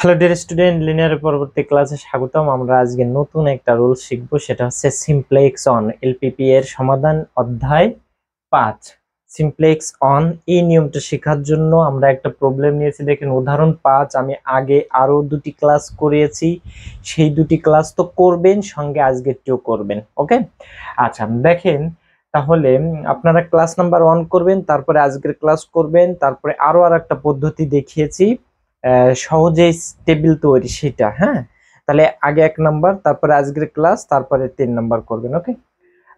Hello dear student, লিনিয়ারের পরবর্তী ক্লাসে স্বাগতম। আমরা আজকে নতুন একটা রুল শিখবো, সেটা হচ্ছে সিমপ্লেক্স অন। এলপিপি এর সমাধান অধ্যায় 5 সিমপ্লেক্স অন। এই নিয়মটা শেখার জন্য আমরা একটা প্রবলেম নিয়েছি। দেখেন উদাহরণ 5 আমি আগে আরো দুটি ক্লাস করিয়েছি, সেই দুটি ক্লাস তো করবেন, সঙ্গে আজকেরটিও করবেন। ওকে, আচ্ছা দেখেন তাহলে আপনারা ক্লাস নাম্বার 1 করবেন, তারপরে আজকের ক্লাস করবেন, তারপরে আরো একটা পদ্ধতি দেখিয়েছি সহজে টেবিল তৈরি, সেটা হ্যাঁ। তাহলে আগে 1 নাম্বার, তারপরে আজকের ক্লাস, তারপরে 3 নাম্বার করবেন। ওকে,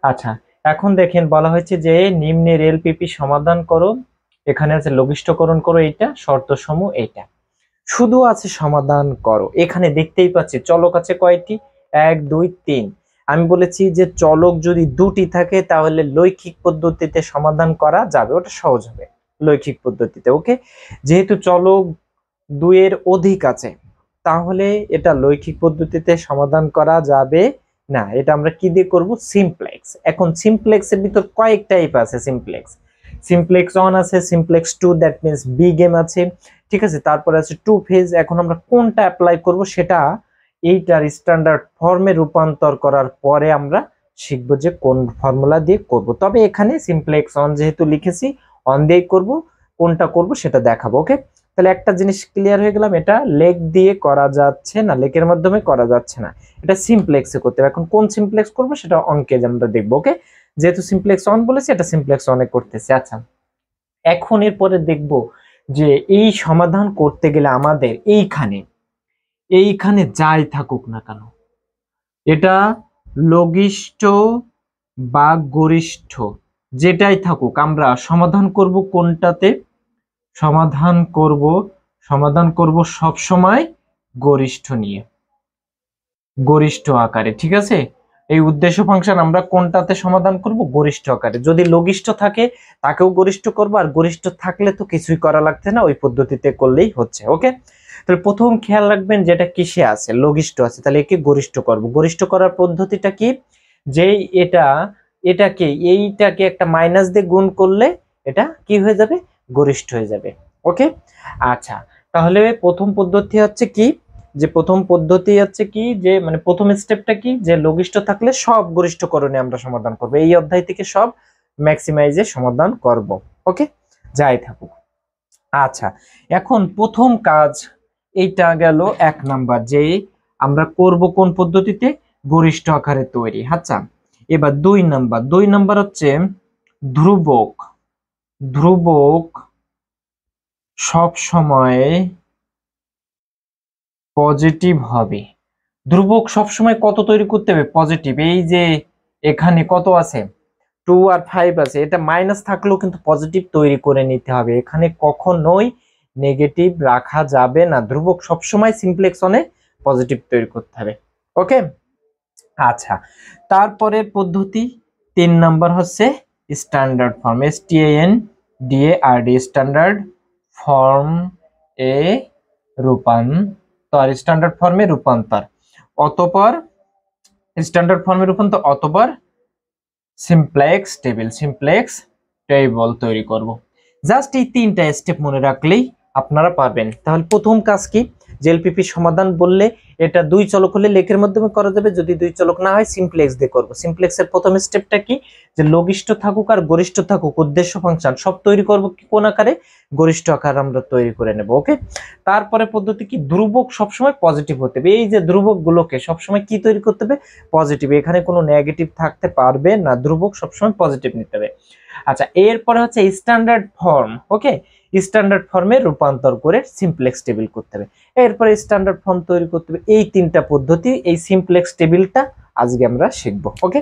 আচ্ছা এখন দেখেন বলা হয়েছে যে নিম্নের এলপিপি সমাধান করো। এখানে আছে লঘিষ্ঠকরণ করো, এইটা শর্ত সমূহ, এইটা শুধু আছে সমাধান করো। এখানে দেখতেই পাচ্ছি চলক আছে কয়টি, 1 2 3। আমি বলেছি যে চলক যদি দুটি থাকে তাহলে লৈখিক পদ্ধতিতে সমাধান করা যাবে, ওটা সহজ হবে লৈখিক পদ্ধতিতে। ওকে, যেহেতু চলক 2 এর অধিক আছে তাহলে এটা লৈখিক পদ্ধতিতে সমাধান করা যাবে না। এটা আমরা কি দিয়ে করব, সিমপ্লেক্স। এখন সিমপ্লেক্সের ভিতর কয়েক টাইপ আছে। সিমপ্লেক্স 1 আছে, simplex 2 that means big M আছে, ঠিক আছে। তারপরে আছে 2 ফেজ। এখন আমরা কোনটা অ্যাপ্লাই করব সেটা এইটার স্ট্যান্ডার্ড ফর্মে রূপান্তর করার পরে আমরা শিখব যে কোন ফর্মুলা দিয়ে করব। তবে এখানে সিমপ্লেক্স 1 যেহেতু লিখেছি, 1 দিয়ে করব, কোনটা করব সেটা দেখাবো। ওকে, তাহলে একটা জিনিস ক্লিয়ার হয়ে গেলাম, এটা লেখ দিয়ে করা যাচ্ছে না, লেখের মাধ্যমে করা যাচ্ছে না, এটা সিমপ্লেক্সে করতে হবে। এখন কোন সিমপ্লেক্স করব সেটা অঙ্কে আমরা দেখবো। ওকে, যেহেতু সিমপ্লেক্স 1 বলেছি, এটা সিমপ্লেক্স 1 এ করতেছি। আচ্ছা এখন এরপরে দেখব যে এই সমাধান করতে গেলে আমাদের এইখানে যাই থাকুক না কেন, এটা লঘিষ্ঠ বা গরিষ্ঠ যেটাই থাকুক, আমরা সমাধান করব কোনটাতে, সমাধান করব সব সময় গরিষ্ঠ নিয়ে, গরিষ্ঠ আকারে, ঠিক আছে। এই উদ্দেশ্য ফাংশন আমরা কোনটাতে সমাধান করব, গরিষ্ঠ আকারে। যদি লঘিষ্ঠ থাকে তাকেও গরিষ্ঠ করব, আর গরিষ্ঠ থাকলে তো কিছুই করা লাগছে না, ওই পদ্ধতিতে করলেই হচ্ছে। ওকে, তাহলে প্রথম খেয়াল রাখবেন যেটা কিসে আছে, লঘিষ্ঠ আছে, তাহলে একে গরিষ্ঠ করব। গরিষ্ঠ করার পদ্ধতিটা কি, যে এইটাকে একটা মাইনাস দিয়ে গুণ করলে এটা কি হয়ে যাবে, গরিষ্ঠ হয়ে যাবে। ওকে, আচ্ছা তাহলে প্রথম পদ্ধতি হচ্ছে কি, মানে প্রথম স্টেপটা কি, যে লঘিষ্ঠ থাকলে সব গরিষ্ঠকরণে আমরা সমাধান করব। এই অধ্যায় থেকে সব ম্যাক্সিমাইজে সমাধান করব। ওকে, যাই থাকুক। আচ্ছা এখন প্রথম কাজ এইটা গেল 1 নাম্বার, যে আমরা করব কোন পদ্ধতিতে, গরিষ্ঠ আকারে তৈরি। আচ্ছা এবার 2 নাম্বার হচ্ছে ধ্রুবক সব সময় পজিটিভ হবে। ধ্রুবক সবসময় কত তৈরি করতে হবে, পজিটিভ। এই যে এখানে কত আছে, 2 আর 5 আছে, এটা মাইনাস থাকলেও কিন্তু পজিটিভ তৈরি করে নিতে হবে, এখানে কখনোই নেগেটিভ রাখা যাবে না। ধ্রুবক সবসময় সিমপ্লেক্স অনে পজিটিভ তৈরি করতে হবে। ওকে, আচ্ছা তারপরের পদ্ধতি 3 নাম্বার হচ্ছে standard form, STANDARD, standard form এ রূপান্তর, স্ট্যান্ডার্ড ফর্মে রূপান্তর, অতঃপর স্ট্যান্ডার্ড ফর্মে রূপান্তর, অতঃপর সিমপ্লেক্স টেবিল তৈরি করব। জাস্ট এই 3টা স্টেপ মনে রাখলেই আপনারা পারবেন। তাহলে প্রথম কাজ কি, জেএলপিপি সমাধান বললে এটা 2 চলক হলে লেখের মাধ্যমে করা যাবে, যদি 2 চলক না হয় সিমপ্লেক্স দিয়ে করব। সিমপ্লেক্সের প্রথম স্টেপটা কি, যে লঘিষ্ঠ থাকুক আর গরিষ্ঠ থাকুক উদ্দেশ্য ফাংশন সব তৈরি করব কোন আকারে, গরিষ্ঠ আকার আমরা তৈরি করে নেব। ওকে, তারপরে পদ্ধতি কি, ধ্রুবক সবসময় পজিটিভ হতে হবে। এই যে ধ্রুবক গুলোকে সবসময় কি তৈরি করতে হবে, পজিটিভ, এখানে কোনো নেগেটিভ থাকতে পারবে না, ধ্রুবক সবসময় পজিটিভ নিতে হবে। আচ্ছা এরপরে হচ্ছে স্ট্যান্ডার্ড ফর্ম। ওকে, স্ট্যান্ডার্ড ফর্মে রূপান্তর করে সিমপ্লেক্স টেবিল করতে হবে। এরপরে স্ট্যান্ডার্ড ফর্ম তৈরি করতে হবে। এই 3টা পদ্ধতি, এই সিমপ্লেক্স টেবিলটা আজকে আমরা শিখব। ওকে,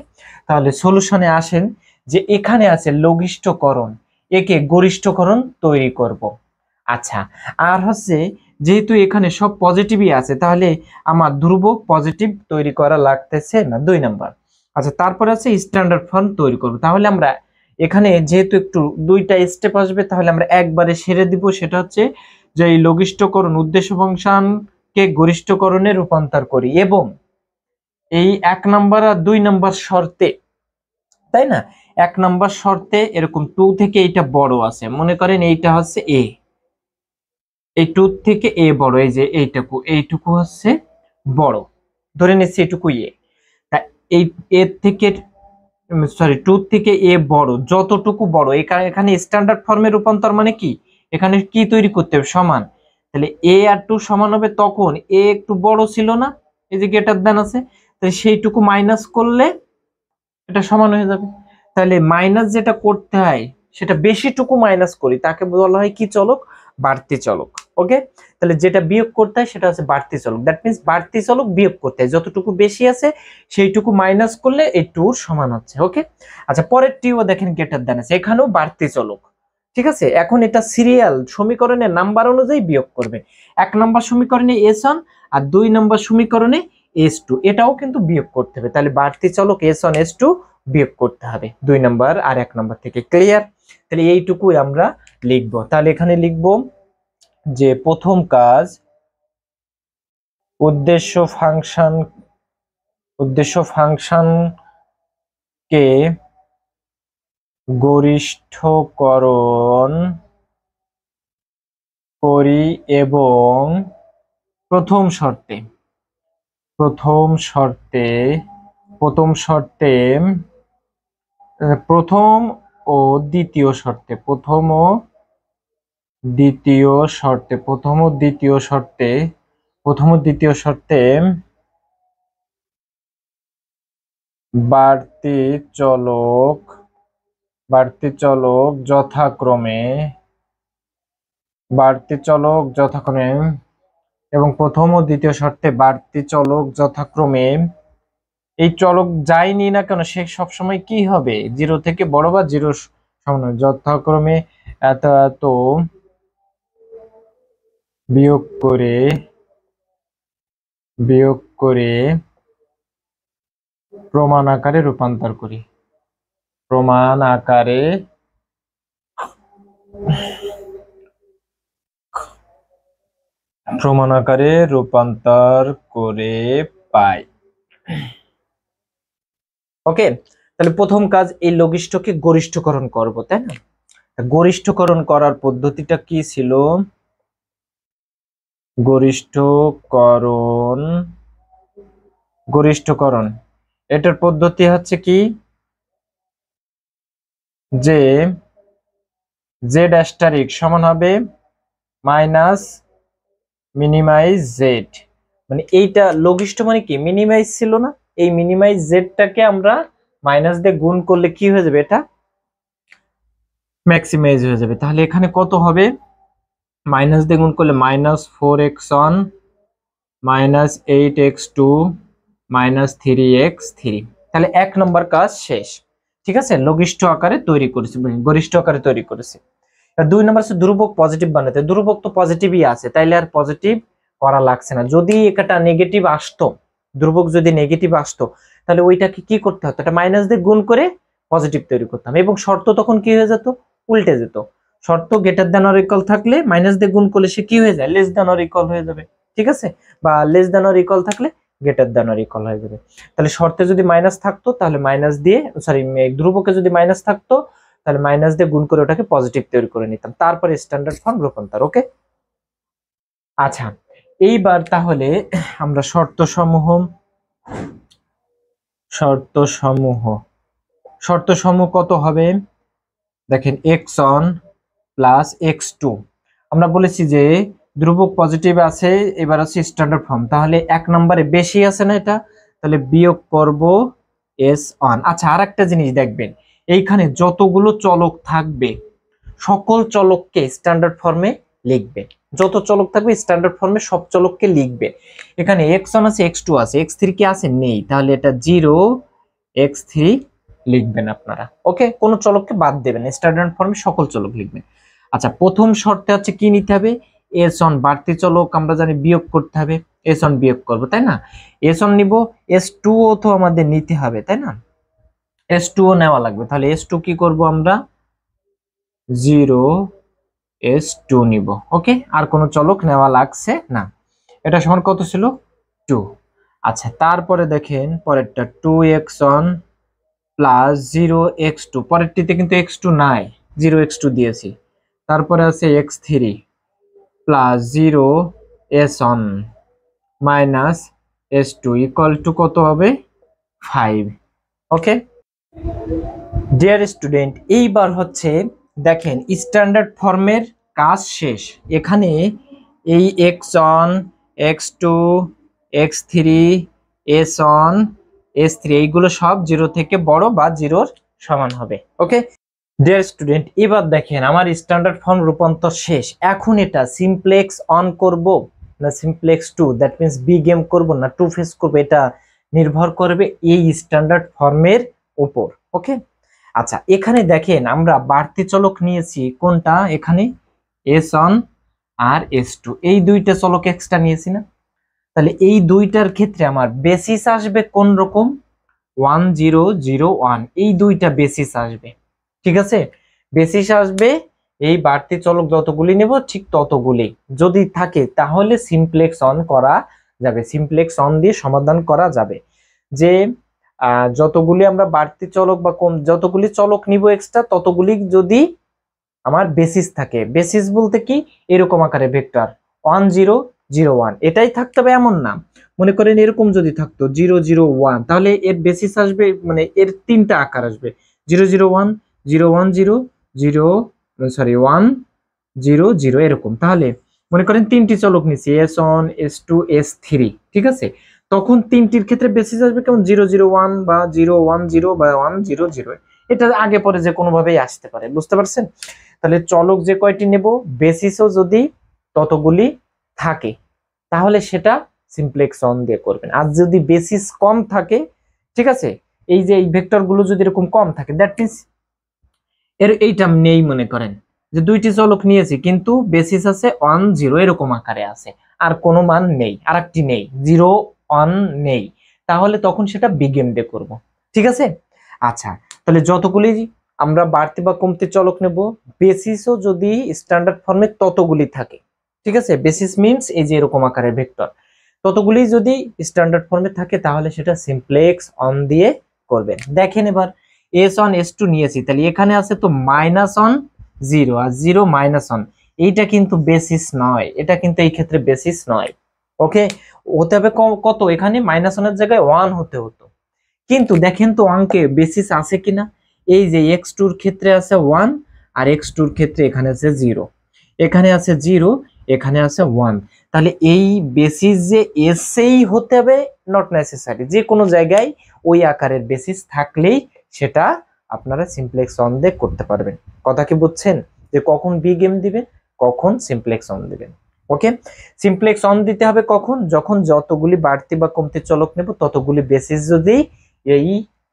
তাহলে সলিউশনে আসেন, যে এখানে আছে লঘিষ্ঠকরণ, একে গরিষ্ঠকরণ তৈরি করব। আচ্ছা আর হচ্ছে যেহেতু এখানে সব পজিটিভই আছে, তাহলে আমার ধ্রুবক পজিটিভ তৈরি করা লাগতেছে না, 2 নাম্বার। আচ্ছা তারপরে আছে স্ট্যান্ডার্ড ফর্ম তৈরি করব। তাহলে আমরা এখানে যেহেতু একটু 2টা স্টেপ আসবে, তাহলে আমরা একবারে সেরে দিব। সেটা হচ্ছে যে এই লঘিষ্ঠকরণ উদ্দেশ্য ফাংশনকে গরিষ্ঠকরণে রূপান্তর করি, এবং এই 1 নাম্বার আর 2 নাম্বার শর্তে, তাই না, 1 নাম্বার শর্তে এরকম 2 থেকে এইটা বড় আছে, মনে করেন এইটা হচ্ছে এ, এই 2 থেকে এ বড়, এই যে এইটুকু হচ্ছে বড়, ধরে নিচ্ছি এইটুকু এ। তা এই এর থেকে সরি 2 থেকে এ বড়, যতটুকু বড়, এখানে স্ট্যান্ডার্ড ফর্মে রূপান্তর মানে কি, এখানে কি তৈরি করতে হবে, সমান। তাহলে এ আর 2 সমান হবে তখন এ একটু বড় ছিল না, এই যে গ্রেটার দ্যান আছে, তাহলে সেইটুকু মাইনাস করলে এটা সমান হয়ে যাবে। তাহলে মাইনাস যেটা করতে হয় সেটা বেশিটুকু মাইনাস করি, তাকে বলা হয় কি চলক, বাড়তি চলক। ওকে, তাহলে যেটা বিয়োগ করতে হয় সেটা হচ্ছে বাড়তি চলক। দ্যাট মিন্স বাড়তি চলক বিয়োগ করতে হয়, যতটুকু বেশি আছে সেইটুকু মাইনাস করলে এই 2 সমান হচ্ছে। ওকে, আচ্ছা পরের টিও দেখেন গ্রেটার দ্যান আছে, এখানেও বাড়তি চলক। ঠিক আছে, এখন এটা সিরিয়াল সমীকরণের নাম্বার অনুযায়ী বিয়োগ করবে। 1 নম্বর সমীকরণে s1 আর 2 নম্বর সমীকরণে s2, এটাও কিন্তু বিয়োগ করতে হবে। তাহলে বাড়তি চলক s1 s2 বিয়োগ করতে হবে 2 নম্বর আর 1 নম্বর থেকে। ক্লিয়ার? তাহলে এইটুকুই আমরা লিখবো। তাহলে এখানে লিখবো যে প্রথম কাজ, উদ্দেশ্য ফাংশনকে গরিষ্ঠকরণ করি এবং প্রথম শর্তে প্রথম ও দ্বিতীয় শর্তে বাড়তি চলক যথাক্রমে এবং প্রথম ও দ্বিতীয় শর্তে বাড়তি চলক যথাক্রমে, এই চলক যাই নি না কেন সে সবসময় কি হবে, 0 থেকে বড় বা 0 সমান, যথাক্রমে এত এত বিয়োগ করে প্রমাণ আকারে রূপান্তর করি। প্রমাণ আকারে রূপান্তর করে পাই। ওকে, তাহলে প্রথম কাজ এই লঘিষ্ঠকে গরিষ্ঠকরণ করব, তাই না? গরিষ্ঠকরণ করার পদ্ধতিটা কি ছিল? গরিষ্ঠকরণ এটার পদ্ধতি হচ্ছে কি, যে জেড অ্যাস্টারিক সমান হবে মাইনাস মিনিমাইজ জেড। মানে এইটা লঘিষ্ঠ মানে কি, মিনিমাইজ ছিল না, এই মিনিমাইজ জেডটাকে আমরা মাইনাস দিয়ে গুণ করলে কি হয়ে যাবে, এটা ম্যাক্সিমাইজ হয়ে যাবে। তাহলে এখানে কত হবে, মাইনাস দিয়ে গুণ করলে -4x1 -8x2 -3x3। তাহলে 1 নম্বর কাজ শেষ। ঠিক আছে, লঘিষ্ঠ আকারে তৈরি করেছি, গরিষ্ঠ আকারে তৈরি করেছি। 2 নম্বর হচ্ছে ধ্রুবক পজিটিভ বানাতে। ধ্রুবক তো পজিটিভই আছে, তাইলে আর পজিটিভ করা লাগছে না। যদি একটা নেগেটিভ আসতো, ধ্রুবক যদি নেগেটিভ আসতো, তাহলে ওইটাকে কি করতে হতো, এটা মাইনাস দিয়ে গুণ করে পজিটিভ তৈরি করতাম, এবং শর্ত তখন কি হয়ে যেত, উল্টে যেত। শর্ত গ্রেটার দ্যান অর ইকুয়াল থাকলে মাইনাস দিয়ে গুণ করলে সে কি হয়ে যায়, লেস দ্যান অর ইকুয়াল হয়ে যাবে। ঠিক আছে, বা লেস দ্যান অর ইকুয়াল থাকলে গ্রেটার দ্যান অর ইকুয়াল হয়ে যাবে। তাহলে শর্তে যদি মাইনাস থাকতো তাহলে মাইনাস দিয়ে, সরি ধ্রুবকে যদি মাইনাস থাকতো তাহলে মাইনাস দিয়ে গুণ করে ওটাকে পজিটিভ তৈরি করে নিতাম, তারপরে স্ট্যান্ডার্ড ফর্ম রূপান্তর। ওকে, আচ্ছা এইবার তাহলে আমরা শর্ত সমূহ কত হবে, দেখেন x1 প্লাস x2। আমরা বলেছি যে ধ্রুবক পজিটিভ আছে, এবার আছে স্ট্যান্ডার্ড ফর্ম, তাহলে 1 নম্বরে বেশি আছে না এটা, তাহলে বিয়োগ করব s1। আচ্ছা আর একটা জিনিস দেখবেন, এইখানে যতগুলো চলক থাকবে সকল চলককে স্ট্যান্ডার্ড ফর্মে লিখবে। যত চলক থাকবে স্ট্যান্ডার্ড ফর্মে সব চলককে লিখবে। এখানে x1 আছে, x2 আছে, x3 কি আছে, নেই, তাহলে এটা 0 x3 লিখবেন আপনারা। ওকে, কোন চলককে বাদ দেবেন, স্ট্যান্ডার্ড ফর্মে সকল চলক লিখবেন। আচ্ছা প্রথম শর্তে হচ্ছে কি নিতে হবে, s1 বাড়তি চলক আমরা জানি বিয়োগ করতে হবে, s1 বিয়োগ করব, তাই না? s1 নিব, s2 ও তো আমাদের নিতে হবে, তাই না? s2 ও নেওয়া লাগবে, তাহলে s2 কি করব আমরা, 0s2 নিব। ওকে, আর কোনো চলক নেওয়া লাগছে না। এটা সমান কত ছিল, 2। আচ্ছা তারপরে দেখেন পরেরটা 2x1 প্লাস 0x2, পরেরটিতে কিন্তু x2 নাই, 0x2 দিয়েছি। তারপরে আছে x3 plus 0 s1 minus s2 equal to কত হবে 5। ওকে ডিয়ার স্টুডেন্ট, এইবার হচ্ছে দেখেন স্ট্যান্ডার্ড ফর্মের কাজ শেষ। এখানে এই x1 x2 x3 s1 s3 এইগুলো সব 0 থেকে বড় বা 0-র সমান হবে। ওকে ডিয়ার স্টুডেন্ট, এবার দেখেন আমার স্ট্যান্ডার্ড ফর্ম রূপান্তর শেষ। এখন এটা সিমপ্লেক্স অন করব না simplex 2, that means big M করব না টু ফেস করব, এটা নির্ভর করবে এই স্ট্যান্ডার্ড ফর্মের উপর। ওকে আচ্ছা, এখানে দেখেন আমরা বাড়তি চলক নিয়েছি কোনটা, এখানে s1 আর s2, এই দুইটা চলক এক্সট্রা নিয়েছি না। তাহলে এই দুইটার ক্ষেত্রে আমার বেসিস আসবে কোন রকম 1 0 0 1, এই দুইটা বেসিস আসবে। ঠিক আছে, বেসিস আসবে এই বাড়তি চলক যতগুলি নেব ঠিক ততগুলি যদি থাকে তাহলে সিমপ্লেক্স অন করা যাবে, সিমপ্লেক্স অন দিয়ে সমাধান করা যাবে। যে যতগুলি আমরা বাড়তি চলক বা কম যতগুলি চলক নিব এক্সট্রা ততগুলি যদি আমার বেসিস থাকে, বেসিস বলতে কি এরকম আকারে ভেক্টর 1 0 0 1 এটাই থাকতে হবে এমন না। মনে করেন এরকম যদি থাকতো 0 0 1, তাহলে এর বেসিস আসবে মানে এর তিনটা আকার আসবে 0 0 1 0 1 0 0 সরি 1 0 0 এরকম। তাহলে মনে করেন তিনটি চলক নিচ্ছি s1 s2 s3, ঠিক আছে, তখন তিনটির ক্ষেত্রে বেসিস আসবে কেমন 0 0 1 বা 0 1 0 বা 1 0 0, এটা আগে পরে যে কোনো ভাবেই আসতে পারে, বুঝতে পারছেন। তাহলে চলক যে কয়টি নেব বেসিসও যদি ততগুলি থাকে তাহলে সেটা সিমপ্লেক্স অন দিয়ে করবেন। আর যদি বেসিস কম থাকে, ঠিক আছে, এই যে এই ভেক্টর গুলো যদি এরকম কম থাকে দ্যাট মিন্স এর এইটা নেই, মনে করেন যে দুইটি চলক নিয়েছি কিন্তু বেসিস আছে 1 0 এরকম আকারে আছে আর কোনো মান নেই, আর একটি নেই 0 1 নেই, তাহলে তখন সেটা বিগেম দিয়ে করব। ঠিক আছে আচ্ছা, তাহলে যতগুলি আমরা বাড়তি বা কমতি চলক নেব বেসিসও যদি স্ট্যান্ডার্ড ফর্মে ততগুলি থাকে, ঠিক আছে, বেসিস মিন্স এই যে এরকম আকারের ভেক্টর, ততগুলি যদি স্ট্যান্ডার্ড ফর্মে থাকে তাহলে সেটা সিমপ্লেক্স অন দিয়ে করবেন। দেখেন এবার s1 s2 নিয়েছি, তাহলে এখানে আছে তো -1 0 আর 0 -1, এইটা কিন্তু বেসিস নয়, এটা কিন্তু এই ক্ষেত্রে বেসিস নয়। ওকে হতে হবে কত, এখানে -1 এর জায়গায় 1 হতে হতো, কিন্তু দেখেন তো অঙ্কে বেসিস আছে কিনা, এই যে x2 এর ক্ষেত্রে আছে 1 আর x2 এর ক্ষেত্রে এখানে আছে 0, এখানে আছে 0 এখানে আছে 1, তাহলে এই বেসিস যে এসেই হতে হবে নট নেসেসারি, যে কোনো জায়গায় ওই আকারের বেসিস থাকলেই সেটা আপনারা সিমপ্লেক্স অন দিয়ে করতে পারবেন। কথা কি বুঝছেন যে কখন বি গেম দিবেন কখন সিমপ্লেক্স অন দিবেন। ওকে সিমপ্লেক্স অন দিতে হবে কখন, যখন যতগুলি বাড়তি বা কমতি চলক নেব ততগুলি বেসিস যদি এই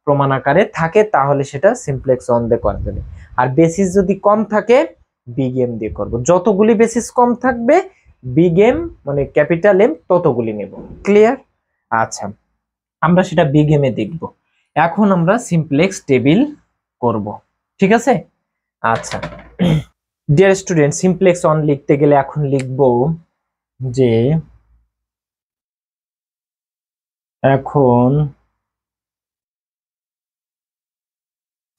প্রমাণ আকারে থাকে তাহলে সেটা সিমপ্লেক্স অন দিয়ে করা যাবে। আর বেসিস যদি কম থাকে বি গেম দিয়ে করব, যতগুলি বেসিস কম থাকবে বি গেম মানে ক্যাপিটাল এম ততগুলি নেব। ক্লিয়ার? আচ্ছা আমরা সেটা বি গেমে দেখব। এখন আমরা সিমপ্লেক্স টেবিল করব, ঠিক আছে। আচ্ছা ডিয়ার স্টুডেন্ট, সিমপ্লেক্স অন লিখতে গেলে এখন লিখব যে এখন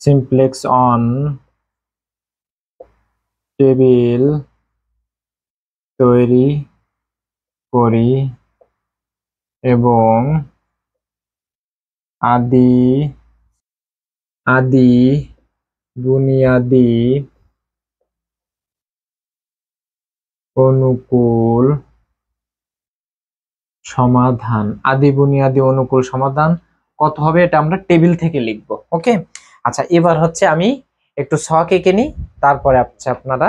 সিমপ্লেক্স অন টেবিল তৈরি করি এবং আদি বুনিয়াদি অনুকূল সমাধান, আদি বুনিয়াদি অনুকূল সমাধান কত হবে এটা আমরা টেবিল থেকে লিখব। ওকে আচ্ছা এবার হচ্ছে আমি একটু ছক এঁকে নিই তারপরে আপনারা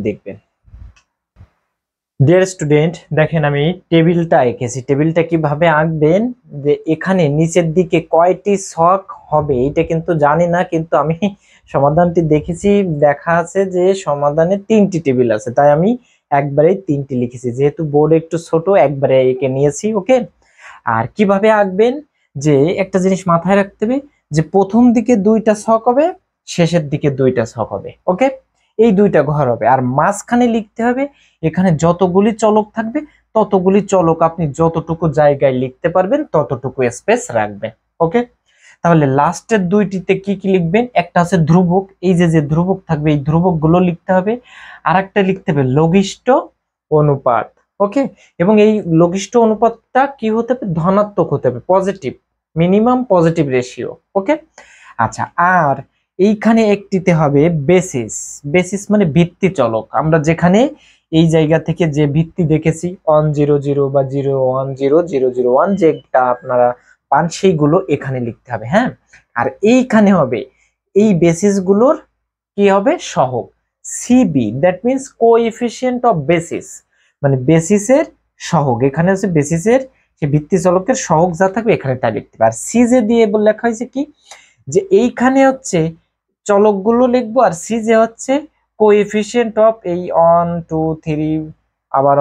দেখবেন। ডিয়ার স্টুডেন্ট দেখেন আমি টেবিলটা এঁকেছি, টেবিলটা কিভাবে আঁকবেন যে এখানে নিচের দিকে কয়টি ছক হবে এটা কিন্তু জানি না, কিন্তু আমি সমাধানটি দেখেছি, দেখা আছে যে সমাধানে 3টি টেবিল আছে, তাই আমি একবারে 3টি লিখেছি, যেহেতু বোর্ড একটু ছোট একবারে এঁকে নিয়েছি। ওকে আর কিভাবে আঁকবেন যে একটা জিনিস মাথায় রাখতে হবে যে প্রথম দিকে 2টা ছক হবে শেষের দিকে 2টা ছক হবে। ওকে এই 2টা ঘর হবে আর মাঝখানে লিখতে হবে এখানে যতগুলি চলক থাকবে ততগুলি চলক আপনি যতটুকু জায়গায় লিখতে পারবেন ততটুকু স্পেস রাখবেন। ওকে তাহলে লাস্টের 2টিতে কি কি লিখবেন, একটা আছে ধ্রুবক, এই যে ধ্রুবক থাকবে এই ধ্রুবক গুলো লিখতে হবে, আর একটা লিখতে হবে লঘিষ্ঠ অনুপাত। ওকে, এবং এই লঘিষ্ঠ অনুপাতটা কি হতে হবে, ধনাত্মক হতে হবে, পজিটিভ, মিনিমাম পজিটিভ রেশিও। ওকে, আচ্ছা, আর এইখানে একটিতে হবে বেসিস। বেসিস মানে ভিত্তি চলক। আমরা যেখানে এই জায়গা থেকে যে ভিত্তি দেখেছি 100 বা 010001, যেটা আপনারা পান সেইগুলো এখানে লিখতে হবে। হ্যাঁ, আর এইখানে হবে এই বেসিস গুলোর কি হবে, সহগ, CB, that means coefficient of basis, মানে বেসিসের সহগ। এখানে হচ্ছে বেসিসের যে ভিত্তি চলকের সহগ যা থাকবে এখানে তাই লিখতে হবে। আর সিজে দিয়ে লেখা হয়েছে কি, যে এইখানে হচ্ছে চলকগুলো লিখবো, আর সিজে হচ্ছে কোএফিসিয়েন্ট অফ এই 1 2 3, আবার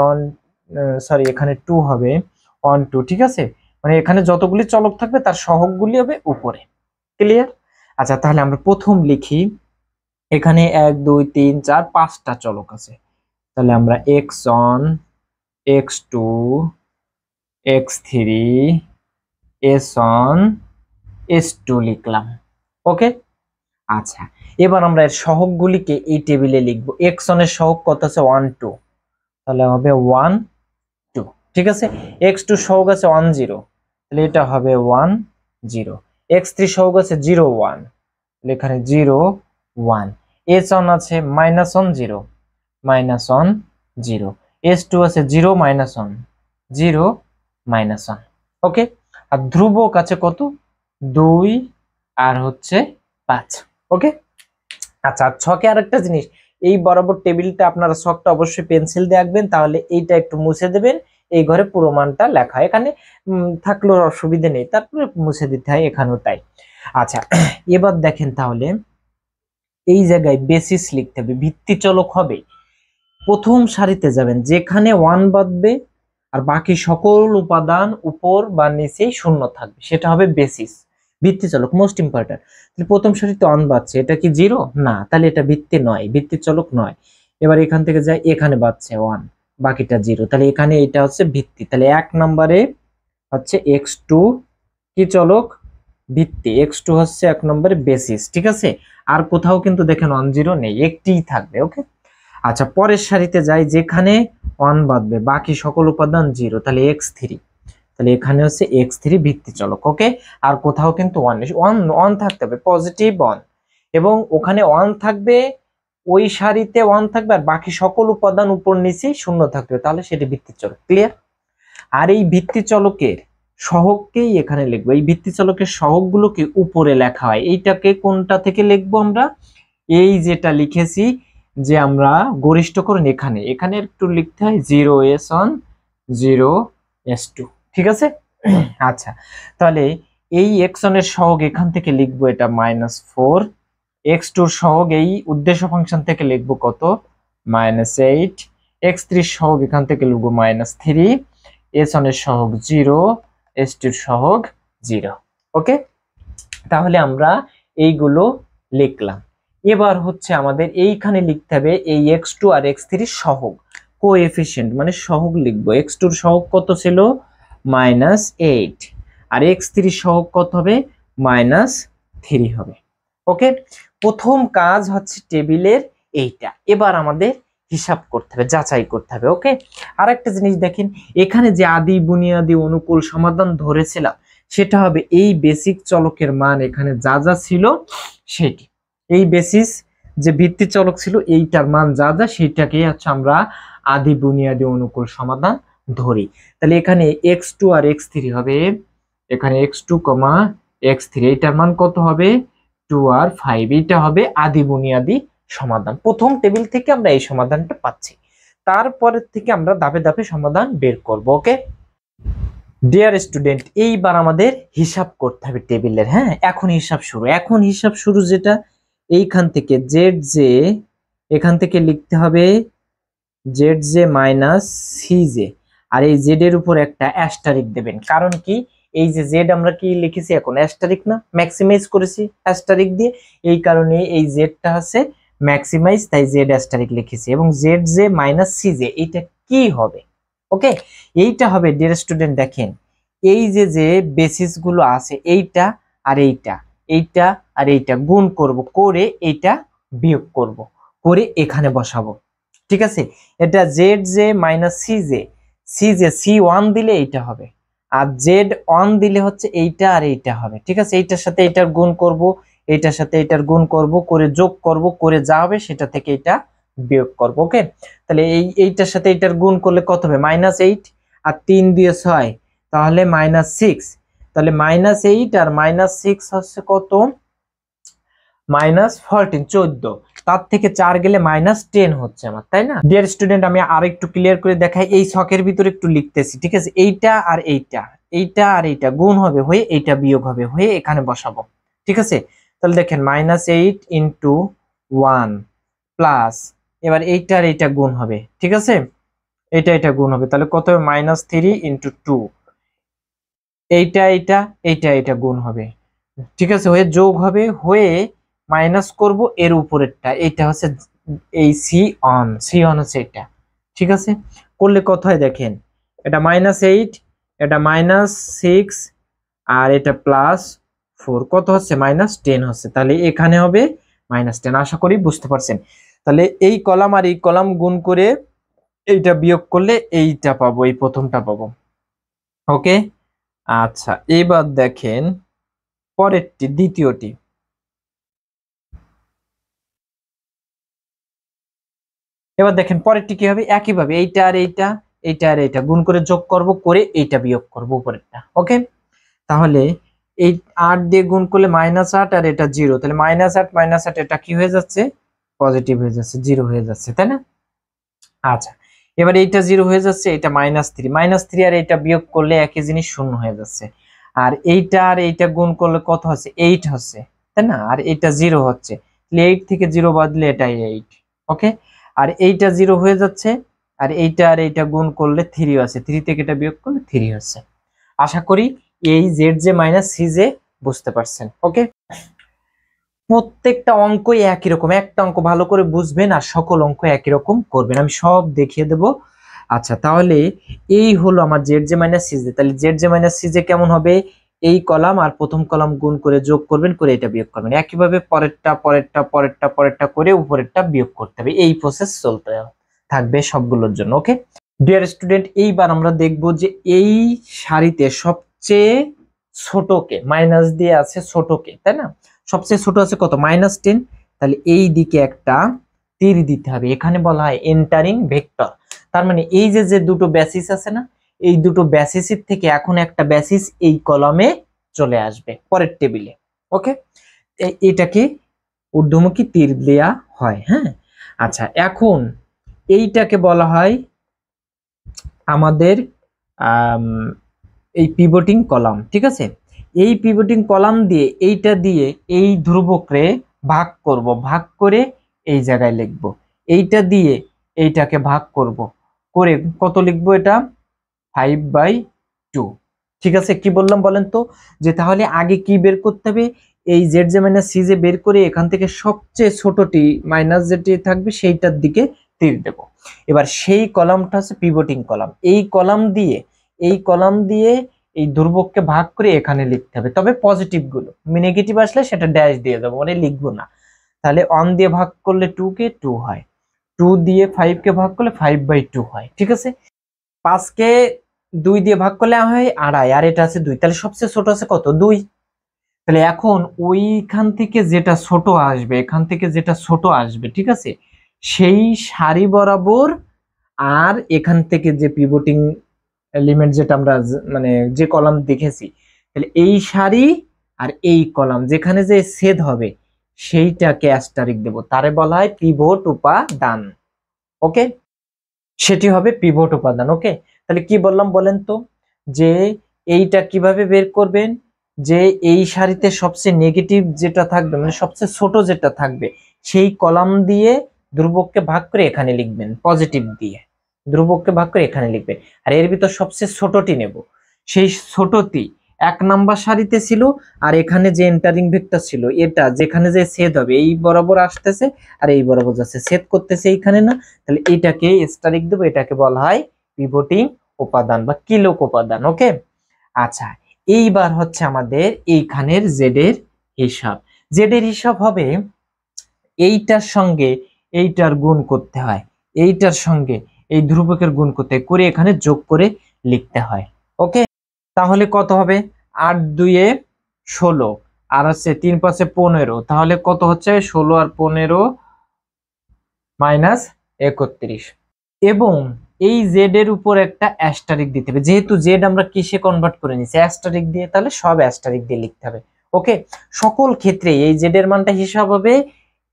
সরি এখানে 2 হবে, 1 2, ঠিক আছে, মানে এখানে যতগুলি চলক থাকবে তার সহগগুলি হবে উপরে। ক্লিয়ার? আচ্ছা, তাহলে আমরা প্রথম লিখি, এখানে 1 2 3 4 5টা চলক আছে, তাহলে আমরা x1 x2 x3 s1 s2 লিখলাম। ওকে, আচ্ছা, এবার আমরা এর সহগগুলিকে এই টেবিলে লিখবো। x1 এর সহগ কত আছে, 1 2, তাহলে হবে 1 2, ঠিক আছে। x2 সহগ আছে 1 0, তাহলে এটা হবে 1 0। x3 সহগ আছে 0 1, তাহলে এখানে 0 1। s1 আছে -1 0 -1 0, s2 আছে 0 1 0 1। ওকে, আর ধ্রুবক আছে কত, 2 আর হচ্ছে 5। ওকে, আচ্ছা, ছকে আরেকটা জিনিস, এই বরাবর টেবিলটা আপনারা ছকটা অবশ্যই পেন্সিল দিয়ে আঁকবেন, তাহলে এইটা একটু মুছে দেবেন। এই ঘরে পুরো মানটা লেখা, এখানে থাকলেও অসুবিধা নেই, তারপরে মুছে দিতে হয়, এখানেও তাই। আচ্ছা, এবার দেখেন, তাহলে এই জায়গায় বেসিস লিখতে হবে, ভিত্তি চলক হবে। প্রথম সারিতে যাবেন, যেখানে 1 বাদবে আর বাকি সকল উপাদান উপর বা নিচেই শূন্য থাকবে, সেটা হবে বেসিস, ভিত্তি চলক, মোস্ট ইম্পর্টেন্ট। প্রথম সারিতে 1 বাদছে, এটা কি 0 না, তাহলে এটা ভিত্তি নয়, ভিত্তি চলক নয়। এবার এখান থেকে যাই, এখানে বাদছে 1, বাকিটা 0, তাহলে এখানে এটা হচ্ছে ভিত্তি। তাহলে 1 নম্বরে হচ্ছে x2 কি চলক, ভিত্তি, x2 হচ্ছে 1 নম্বরে বেসিস, ঠিক আছে। আর কোথাও কিন্তু দেখেন 1 0 নেই, একটিই থাকবে। ওকে, আচ্ছা, পরের সারিতে যাই, যেখানে 1 বাদবে বাকি সকল উপাদান 0, তাহলে x3, তাহলে এখানে হচ্ছে x3 ভিত্তি চলক। ওকে, আর কোথাও কিন্তু 1 থাকতে হবে, পজিটিভ 1, এবং ওখানে 1 থাকবে, ওই সারিতে 1 থাকবে, আর বাকি সকল উপাদান উপর নিচে শূন্য থাকবে, তাহলে সেটি ভিত্তি চলক। ক্লিয়ার? আর এই ভিত্তি চলকের সহগকেই এখানে লিখবো, এই ভিত্তি চলকের সহগগুলোকে উপরে লেখা হয়। এইটাকে কোনটা থেকে লিখবো আমরা, এই যেটা লিখেছি যে আমরা গরিষ্ঠকরণ, এখানে এখানে একটু লিখতে হয় 0s1 0s2, ঠিক আছে। আচ্ছা, তাহলে এই x1 এর সহগ এখান থেকে লিখবো এটা -4, x2 এর সহগ এই উদ্দেশ্য ফাংশন থেকে লিখবো কত, -8, x3 এর সহগ এখান থেকে লিখবো -3, s1 এর সহগ 0, s2 এর সহগ 0। ওকে, তাহলে আমরা এইগুলো লিখলাম। এবার হচ্ছে আমাদের এইখানে লিখতে হবে এই x2 আর x3 এর সহগ, কোএফিসিয়েন্ট মানে সহগ লিখবো। x2 এর সহগ কত ছিল, -8, আর x3 এর সহগ কত হবে, -3 হবে। ওকে, প্রথম কাজ হচ্ছে টেবিলের এইটা। এবার আমাদের হিসাব করতে হবে, যাচাই করতে হবে। ওকে, আর একটা জিনিস দেখেন, এখানে যে আদি বুনিয়াদি অনুকূল সমাধান ধরেছিলাম, সেটা হবে এই বেসিক চলকের মান এখানে যা যা ছিল সেটি, এই বেসিস যে ভিত্তি চলক ছিল এইটার মান যা যা, সেইটাকেই হচ্ছে আমরা আদি বুনিয়াদি অনুকূল সমাধান ধরি। তাহলে এখানে x2 আর x3 হবে, এখানে x2, x3, এইটার মান কত হবে, 2 আর 5, এইটা হবে আদি বুনিয়াদি সমাধান। প্রথম টেবিল থেকে আমরা এই সমাধানটা পাচ্ছি, তারপরের থেকে আমরা ধাপে ধাপে সমাধান বের করব। ওকে ডিয়ার স্টুডেন্ট, এইবার আমাদের হিসাব করতে হবে টেবিলের। হ্যাঁ, এখন হিসাব শুরু, এখন হিসাব শুরু, যেটা এইখান থেকে জেড জে, এখান থেকে লিখতে হবে z J minus C j, আর এই জেড এর উপর একটা অ্যাস্টারিক দেবেন। কারণ কি, এই যে জেড আমরা কি লিখেছি এখন, অ্যাস্টারিক না, ম্যাক্সিমাইজ করেছি অ্যাস্টারিক দিয়ে, এই কারণে এই জেডটা হচ্ছে ম্যাক্সিমাইজ, তাই জেড অ্যাস্টারিক লিখেছি। এবং Z J minus C J, এইটা কি হবে, ওকে, এইটা হবে ডিয়ার স্টুডেন্ট, দেখেন এই যে যে বেসিস গুলো আছে, এইটা আর এইটা, এইটা আর এইটা গুণ করব, করে এইটা বিয়োগ করব, করে এখানে বসাবো। ঠিক আছে, এটা Z J minus C J C1 দিলে এইটা হবে, আর Z1 দিলে হচ্ছে এইটা আর এইটা হবে। ঠিক আছে, এইটার সাথে এইটার গুণ করব, এইটার সাথে এইটার গুণ করব, করে যোগ করব, করে যা হবে সেটা থেকে এটা বিয়োগ করব। ওকে, তাহলে এইটার সাথে এইটার গুণ করলে কত হবে, -8 আর 3 দিয়ে 6, তাহলে -6। তাহলে -8 আর -6 হচ্ছে কত, -14, 14, তার থেকে 4 গেলে -10 হচ্ছে আমার, তাই না? ডিয়ার স্টুডেন্ট, আমি আর একটু ক্লিয়ার করে দেখাই, এই ছকের ভিতরে একটু লিখতেছি। ঠিক আছে, এইটা আর এইটা, এইটা আর এইটা গুণ হবে হয়ে এইটা বিয়োগ হবে হয়ে এখানে বসাবো। ঠিক আছে, তাহলে দেখেন -8 ইন্টু 1 প্লাস, এবার এইটা আর এইটা গুণ হবে। ঠিক আছে, এটা গুণ হবে, তাহলে কত হবে, -3 ইন্টু 2, এইটা এইটা এইটা এইটা গুণ হবে। ঠিক আছে, হয়ে যোগ হবে হয়ে মাইনাস করব এর উপরেরটা, এইটা হচ্ছে এই সি অন হচ্ছে এটা। ঠিক আছে, করলে কত হয় দেখেন, এটা -8, এটা -6 আর এটা +4, কত হচ্ছে, -10 হচ্ছে। তাহলে এখানে হবে -10। আশা করি বুঝতে পারছেন। তাহলে এই কলাম আর এই কলাম গুণ করে এইটা বিয়োগ করলে এইটা পাবো, এই প্রথমটা পাবো। ওকে, আচ্ছা, এবার দেখেন পরেরটি, দ্বিতীয়টি। এবার দেখেন পরেরটি কি হবে, একইভাবে এইটা আর এইটা, এইটা আর এইটা গুণ করে যোগ করব, করে এইটা বিয়োগ করব উপরেরটা। ওকে, তাহলে এই 8 দিয়ে গুণ করলে -8 আর এটা 0, তাহলে -8 -8 এটা কি হয়ে যাচ্ছে, পজিটিভ হয়ে যাচ্ছে, 0 হয়ে যাচ্ছে, তাই না? আচ্ছা, এবার এইটা 0 হয়ে যাচ্ছে, এটা -3 আর এটা বিয়োগ করলে একই জিনিস 0 হয়ে যাচ্ছে। আর এইটা আর এইটা গুণ করলে কত হচ্ছে, 8 হচ্ছে, তাই না? আর এটা 0 হচ্ছে, 8 থেকে 0 বাদ দিলে এটাই 8। ওকে, আর এইটা 0 হয়ে যাচ্ছে, আর এইটা আর এইটা গুণ করলে 3 আছে, 3 থেকে এটা বিয়োগ করলে 3 হচ্ছে। আশা করি এই Z J minus C J বুঝতে পারছেন। ওকে, প্রত্যেকটা অঙ্কই একই রকম, একটা অঙ্ক ভালো করে বুঝবেন আর সকল অঙ্ক একই রকম করবেন, আমি সব দেখিয়ে দেব। আচ্ছা, তাহলে এই হলো আমার z J minus C j. তাহলে z J minus C j কেমন হবে, এই কলাম আর প্রথম কলাম গুণ করে যোগ করবেন, করে এটা বিয়োগ করবেন, একইভাবে পরেরটা পরেরটা পরেরটা পরেরটা করে উপরেরটা বিয়োগ করতে হবে, এই প্রসেস চলতে থাকবে সবগুলোর জন্য। ওকে ডিয়ার স্টুডেন্ট, এইবার আমরা দেখব যে এই সারিতে সবচেয়ে ছোটকে, মাইনাস দিয়ে আছে ছোটকে, তাই না? সবচেয়ে ছোট আছে কত, -10, তাহলে এই দিকে একটা তীর দিতে হবে, এখানে বলা হয় এন্টারিং ভেক্টর। তার মানে এই যে যে দুটো বেসিস আছে না, এই দুটো বেসিসের থেকে এখন একটা বেসিস এই কলামে চলে আসবে পরের টেবিলে। ওকে, এটাকে ঊর্ধ্বমুখী তীর দেয়া হয়। হ্যাঁ, আচ্ছা, এখন এইটাকে বলা হয় আমাদের এই পিভটিং কলাম। ঠিক আছে, এই পিভটিং কলাম দিয়ে এইটা দিয়ে এই ধ্রুবকরে ভাগ করব, ভাগ করে এই জায়গায় লিখব, এইটা দিয়ে এইটাকে ভাগ করব, করে কত লিখবো, এটা 5/2। ঠিক আছে, কি বললাম বলেন তো, যে তাহলে আগে কি বের করতে হবে, এই Z J minus C J বের করে এখান থেকে সবচেয়ে ছোটটি মাইনাস যেটি থাকবে সেইটার দিকে তীর দেব। এবার সেই কলামটা হচ্ছে পিভটিং কলাম, এই কলাম দিয়ে এই ধ্রুবককে ভাগ করে এখানে লিখতে হবে, তবে পজিটিভ গুলো, নেগেটিভ আসলে সেটা ড্যাশ দিয়ে যাবো, মানে লিখবো না। তাহলে 1 দিয়ে ভাগ করলে 2 কে 2 হয়, 2 দিয়ে 5 কে ভাগ করলে 5/2 হয়। ঠিক আছে, 5 কে 2 দিয়ে ভাগ করলে হয় 2.5, আর এটা আছে 2, তাহলে সবচেয়ে ছোট আছে কত, 2। তাহলে এখন ওইখান থেকে যেটা ছোট আসবে, এখান থেকে যেটা ছোট আসবে, ঠিক আছে, সেই সারি বরাবর আর এখান থেকে যে পিভটিং এলিমেন্ট যেটা আমরা মানে যে কলাম দেখেছি, তাহলে এই সারি আর এই কলাম যেখানে যে ছেদ হবে সেইটাকে অ্যাস্টারিক দেব, তারে বলা হয় পিভট উপাদান। ওকে, সেটি হবে পিভট উপাদান। ওকে, তাহলে কি বললাম বলেন তো, যে এইটা কিভাবে বের করবেন, যে এই সারিতে সবচেয়ে নেগেটিভ যেটা থাকবে, মানে সবচেয়ে ছোট যেটা থাকবে, সেই কলাম দিয়ে ধ্রুবককে ভাগ করে এখানে লিখবেন, পজিটিভ দিয়ে ধ্রুবককে ভাগ করে এখানে লিখবেন, আর এর ভিতর সবচেয়ে ছোটটি নেব, সেই ছোটটি 1 নাম্বার সারিতে ছিল, আর এখানে যে এন্টারিং ভেক্টর ছিল এটা যেখানে যে ছেদ হবে এই বরাবর আসতেছে আর এই বরাবর যাচ্ছে, ছেদ করতেছে এইখানে না, তাহলে এটাকে স্টারিক দেবো, এটাকে বলা হয় পিভটিং উপাদান বা কিলক উপাদান। ওকে, আচ্ছা, এইবার হচ্ছে আমাদের এইখানের জেড এর হিসাব। জেড এর হিসাব হবে এইটার সঙ্গে এইটার গুণ করতে হয়, এইটার সঙ্গে এই ধ্রুবকের গুণ করতে করে এখানে যোগ করে লিখতে হয়। ওকে, তাহলে কত হবে 8 2 16 আর হচ্ছে 3 5 15, তাহলে কত হচ্ছে 16 আর 15 -31। এবং এই জেড এর উপর একটা অ্যাস্টারিক দিতে হবে, যেহেতু জেড আমরা কিসে কনভার্ট করে নিছি অ্যাস্টারিক দিয়ে, তাহলে সব অ্যাস্টারিক দিয়ে লিখতে হবে। ওকে, সকল ক্ষেত্রে এই জেড এর মানটা হিসাব হবে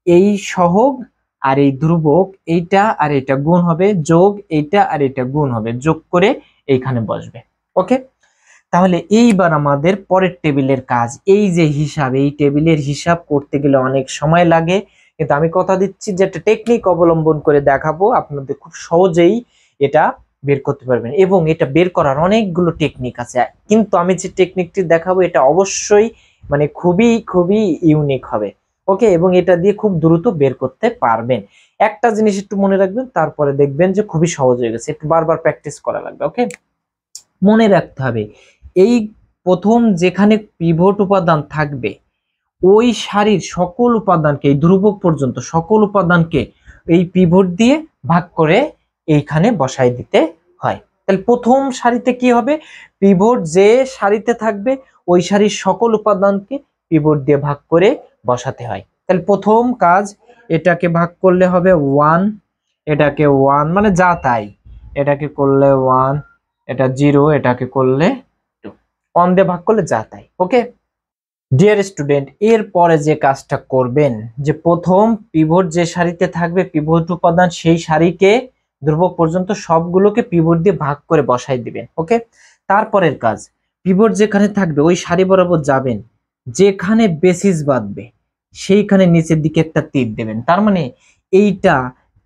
এই সহগ আর এই ধ্রুবক, এইটা আর এটা গুণ হবে, যোগ এইটা আর এটা গুণ হবে, যোগ করে এইখানে বসবে। ওকে, তাহলে এইবার আমাদের পরের টেবিলের কাজ, এই যে হিসাব, এই টেবিলের হিসাব করতে গেলে অনেক সময় লাগে, কিন্তু আমি কথা দিচ্ছি যে একটা টেকনিক অবলম্বন করে দেখাবো, আপনাদের খুব সহজেই এটা বের করতে পারবেন। এবং এটা বের করার অনেকগুলো টেকনিক আছে, কিন্তু আমি যে টেকনিকটি দেখাবো এটা অবশ্যই মানে খুবই খুবই ইউনিক হবে। ওকে, এবং এটা দিয়ে খুব দ্রুত বের করতে পারবেন। একটা জিনিস একটু মনে রাখবেন, তারপরে দেখবেন যে খুবই সহজ হয়ে গেছে, একটু বারবার প্র্যাকটিস করা লাগবে। ওকে, মনে রাখতে হবে এই প্রথম যেখানে পিভট উপাদান থাকবে ওই সারির সকল উপাদানকে, এই ধ্রুবক পর্যন্ত সকল উপাদানকে এই পিভট দিয়ে ভাগ করে এইখানে বসাই দিতে হয়। তাহলে প্রথম সারিতে কি হবে, পিভট যে সারিতে থাকবে ওই সারির সকল উপাদানকে পিভট দিয়ে ভাগ করে বসাতে হয়। তাহলে প্রথম কাজ, এটাকে ভাগ করলে হবে 1, এটাকে 1 মানে যা তাই, এটাকে করলে 1, এটা 0, এটাকে করলে 2, 1 দিয়ে ভাগ করলে যা তাই। ওকে ডিয়ার স্টুডেন্ট, এরপরে যে কাজটা করবেন, যে প্রথম পিভট যে সারিতে থাকবে পিভট উপাদান সেই সারিকে ধ্রুবক পর্যন্ত সবগুলোকে পিভট দিয়ে ভাগ করে বসাই দিবেন। ওকে, তারপরের কাজ, পিভট যেখানে থাকবে ওই সারি বরাবর যাবেন, যেখানে বেসিস বাঁধবে সেইখানে নিচের দিকে একটা তীর দেবেন। তার মানে এইটা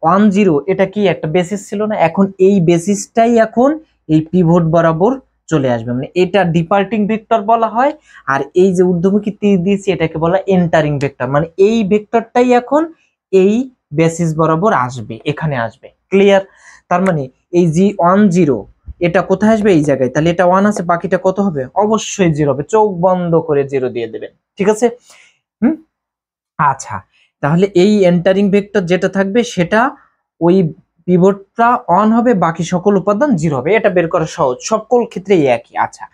1 0 এটা কি একটা বেসিস ছিল না, এখন এই বেসিসটাই এখন এই পিভট বরাবর চলে আসবে, মানে এটা ডিপার্টিং ভেক্টর বলা হয়। আর এই যে ঊর্ধ্বমুখী তীর দিয়েছি এটাকে বলা এন্টারিং ভেক্টর, মানে এই ভেক্টরটাই এখন এই বেসিস বরাবর আসবে, এখানে আসবে। ক্লিয়ার? তার মানে এই G1 0 এটা কোথায় আসবে, এই জায়গায়, তাহলে এটা 1 আছে, বাকিটা কত হবে, অবশ্যই 0 হবে, চোখ বন্ধ করে 0 দিয়ে দেবেন। ঠিক আছে? আচ্ছা, তাহলে এই এন্টারিং ভেক্টর যেটা থাকবে সেটা ওই পিভটটা অন হবে, বাকি সকল উপাদান 0 হবে, এটা বের করা সহজ, সকল ক্ষেত্রেই একই। আচ্ছা,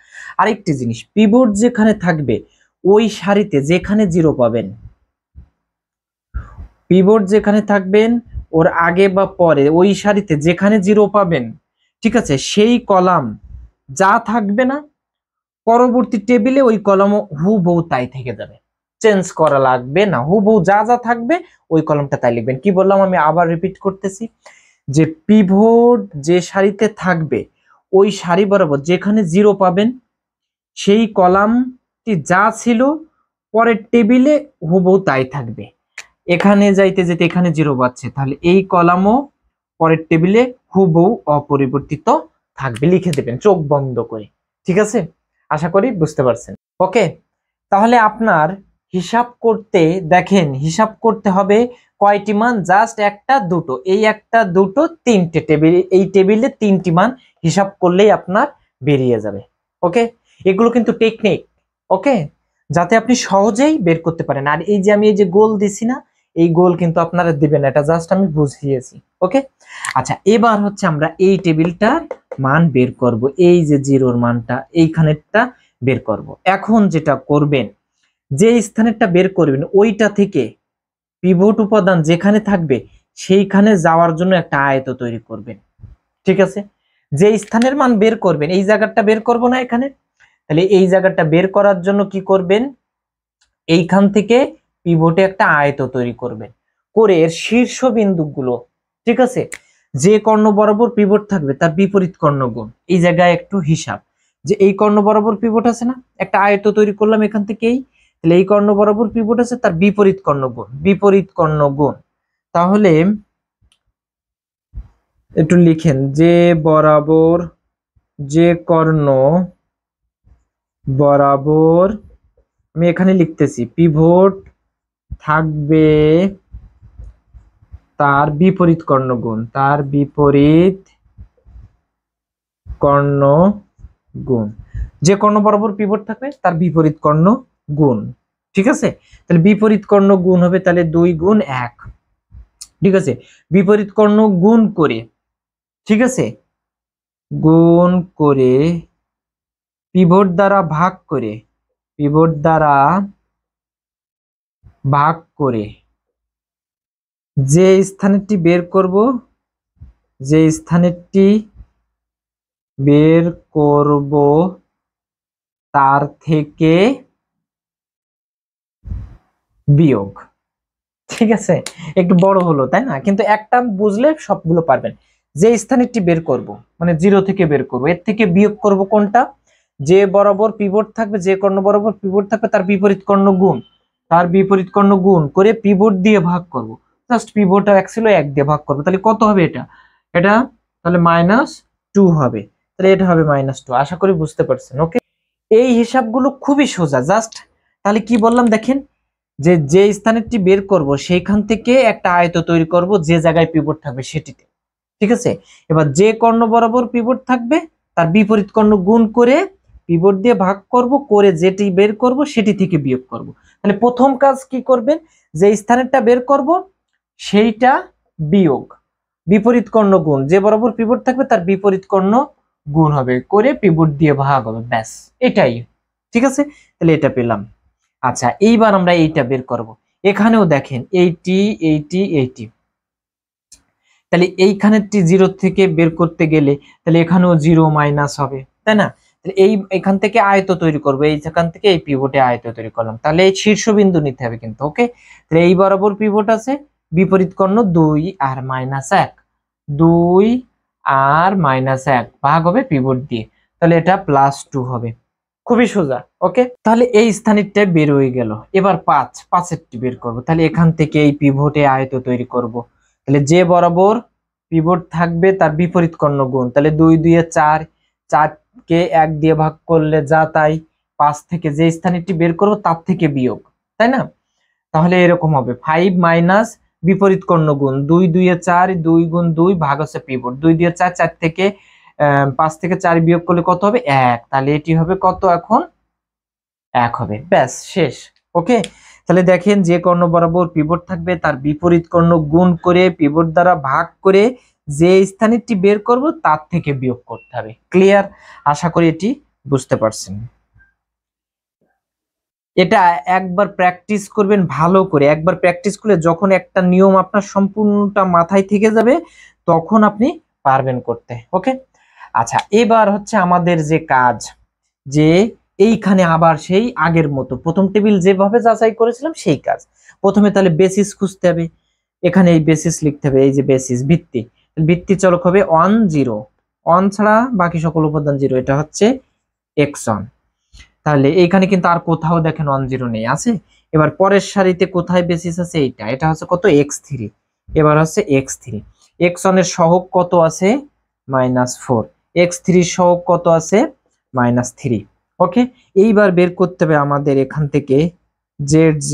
আরেকটি জিনিস, পিভট যেখানে থাকবে ওই সারিতে যেখানে 0 পাবেন, পিভট যেখানে থাকবেন ওর আগে বা পরে ওই সারিতে যেখানে 0 পাবেন, ঠিক আছে, সেই কলাম যা থাকবে না পরবর্তী টেবিলে ওই কলামও হুবহু তাই থেকে যাবে, চেঞ্জ করা লাগবে না, হুবহু যা যা থাকবে ওই কলামটা তাই লিখবেন। কি বললাম আমি আবার রিপিট করতেছি, যে পিভট যে সারিতে থাকবে ওই সারি বরাবর যেখানে 0 পাবেন সেই কলামটি যা ছিল পরের টেবিলে হুবহু তাই থাকবে, এখানে যাইতে যেতে এখানে 0 পাচ্ছে, তাহলে এই কলামও পরের টেবিলে হুবহু অপরিবর্তিত থাকবে, লিখে দেবেন চোখ বন্ধ করে। ঠিক আছে, আশা করি বুঝতে পারছেন। ওকে, তাহলে আপনার হিসাব করতে দেখেন, হিসাব করতে হবে কয়টি মান, জাস্ট একটা দুটো, এই একটা দুটো তিনটে টেবিল, এই টেবিলে 3টি মান হিসাব করলেই আপনার বেরিয়ে যাবে। ওকে, এগুলো কিন্তু টেকনিক, ওকে, যাতে আপনি সহজেই বের করতে পারেন। আর এই যে আমি এই যে গোল দিছি না, এই গোল কিন্তু আপনারা দিবেন, এটা জাস্ট আমি বুঝিয়েছি। ওকে, আচ্ছা, এবার হচ্ছে আমরা এই টেবিলটার মান বের করব, এই যে 0-র মানটা এইখানেরটা বের করব। এখন যেটা করবেন, যে স্থানেরটা বের করবেন ওইটা থেকে পিভট উপাদান যেখানে থাকবে সেইখানে যাওয়ার জন্য একটা আয়ত তৈরি করবেন। ঠিক আছে, যে স্থানের মান বের করবেন, এই জায়গাটা বের করব না এখানে, তাহলে এই জায়গাটা বের করার জন্য কি করবেন, এইখান থেকে পিভটে একটা আয়ত তৈরি করবেন, করে এর শীর্ষ বিন্দুগুলো, ঠিক আছে, যে কর্ণ বরাবর পিভট থাকবে তার বিপরীত কর্ণ গুণ। এই জায়গায় একটু হিসাব, যে এই কর্ণ বরাবর পিভট আছে না, একটা আয়ত তৈরি করলাম এখান থেকেই, তাহলে এই কর্ণ বরাবর পিভট আছে তার বিপরীত কর্ণ গুণ, বিপরীত কর্ণ গুণ। তাহলে একটু লিখেন, যে বরাবর, যে কর্ণ বরাবর, আমি এখানে লিখতেছি পিভট থাকবে তার বিপরীত কর্ণ গুণ, তার বিপরীত কর্ণ গুণ, যে কর্ণ বরাবর পিভট থাকবে তার বিপরীত কর্ণ গুণ। ঠিক আছে, তাহলে বিপরীত কর্ণ গুণ হবে তাহলে 2 গুণ 1, ঠিক আছে, বিপরীত কর্ণ গুণ করে, ঠিক আছে, গুণ করে পিভট দ্বারা ভাগ করে, পিভট দ্বারা ভাগ করে যে স্থানেরটি বের করব, যে স্থানেরটি বের করব তার থেকে বিয়োগ। ঠিক আছে, একটু বড় হলো তাই না, কিন্তু একটা বুঝলে সবগুলো পারবেন। যে স্থানেরটি বের করব মানে 0 থেকে বের করব, এর থেকে বিয়োগ করব কোনটা, যে বরাবর পিভট থাকবে, যে কর্ণ বরাবর পিভট থাকবে তার বিপরীত কর্ণ গুণ, তার বিপরীত কর্ণ গুণ করে পিভট দিয়ে ভাগ করব। জাস্ট পিভট এক ছিল, 1 দিয়ে ভাগ করব, তাহলে কত হবে এটা, এটা তাহলে -2 হবে, তাহলে এটা হবে -2। আশা করি বুঝতে পারছেন। ওকে, এই হিসাবগুলো খুবই সোজা। জাস্ট তাহলে কি বললাম দেখেন, যে যে স্থানেরটি বের করব সেইখান থেকে একটা আয়ত তৈরি করব যে জায়গায় পিভট থাকবে সেটিতে। ঠিক আছে, এবার যে কর্ণ বরাবর পিভট থাকবে তার বিপরীত কর্ণ গুণ করে পিভট দিয়ে ভাগ করব, করে যেটি বের করব সেটি থেকে বিয়োগ করব। তাহলে প্রথম কাজ কি করবেন, যে স্থানেরটা বের করব সেইটা বিয়োগ, বিপরীত কর্ণ গুণ, যে বরাবর পিভট থাকবে তার বিপরীত কর্ণ গুণ হবে, করে পিভট দিয়ে ভাগ হবে, ব্যাস এটাই। ঠিক আছে, তাহলে এটা পেলাম। আচ্ছা, এইবার আমরা এইটা বের করব। এখানেও দেখেন 80 80 80, তাহলে এইখানেরটি 0 থেকে বের করতে গেলে তাহলে এখানেও 0 মাইনাস হবে, তাই না। তাহলে এখান থেকে আয়ত তৈরি করব, এইখান থেকে এই পিভটে আয়ত তৈরি করলাম, তাহলে এই শীর্ষবিন্দু নিতে হবে কিন্তু। ওকে, তাহলে এই বরাবর পিভট আছে, বিপরীত কর্ণ 2 আর -1, 2 আর -1 ভাগ হবে পিভট দিয়ে, তাহলে এটা +2 হবে। খুবই সোজা। ওকে, তাহলে এই স্থানেরটা বের হয়ে গেল। এবার 5এরটি বের করব, তাহলে এখান থেকে এই পিভটে আয়ত তৈরি করব, তাহলে যে বরাবর পিভট থাকবে তার বিপরীত কর্ণ গুণ, তাহলে 2 2 এ 4, 4 কে 1 দিয়ে ভাগ করলে যা তাই, 5 থেকে যে স্থানেরটি বের করব তার থেকে বিয়োগ, তাই না। তাহলে এরকম হবে 5 মাইনাস বিপরীত কর্ণ গুণ, 2 2 এ 4, 2 গুণ 2 ভাগ আছে পিভট, 2 দিয়ে 4, 4 থেকে 5 থেকে 4 বিয়োগ করলে কত হবে 1, তাহলে এটি হবে কত, এখন 1 হবে, ব্যাস শেষ। ওকে, তাহলে দেখেন যে কর্ণ বরাবর পিভট থাকবে তার বিপরীত কর্ণ গুণ করে পিভট দ্বারা ভাগ করে যে স্থানেরটি বের করব তার থেকে বিয়োগ করতে হবে। ক্লিয়ার? আশা করি এটি বুঝতে পারছেন। এটা একবার প্র্যাকটিস করবেন ভালো করে, একবার প্র্যাকটিস করলে যখন একটা নিয়ম আপনার সম্পূর্ণটা মাথায় থেকে যাবে তখন আপনি পারবেন করতে। ওকে, আচ্ছা, এবার হচ্ছে আমাদের যে কাজ, যে এইখানে আবার সেই আগের মতো প্রথম টেবিল যেভাবে যাচাই করেছিলাম সেই কাজ। প্রথমে তাহলে বেসিস খুঁজতে হবে, এখানে এই বেসিস লিখতে হবে, এই যে বেসিস ভিত্তি, ভিত্তি চলক হবে 1 0, 1 ছাড়া বাকি সকল উপাদান 0, এটা হচ্ছে x1। তাহলে এইখানে কিন্তু আর কোথাও দেখেন 1 0 নেই, আছে। এবার পরের সারিতে কোথায় বেসিস আছে, এইটা, এটা হচ্ছে কত x3, এবার হচ্ছে x3, x1 এর সহগ কত আছে -4, x3 এর সহগ কত আছে -3। ওকে, এইবার বের করতে হবে আমাদের এখান থেকে zj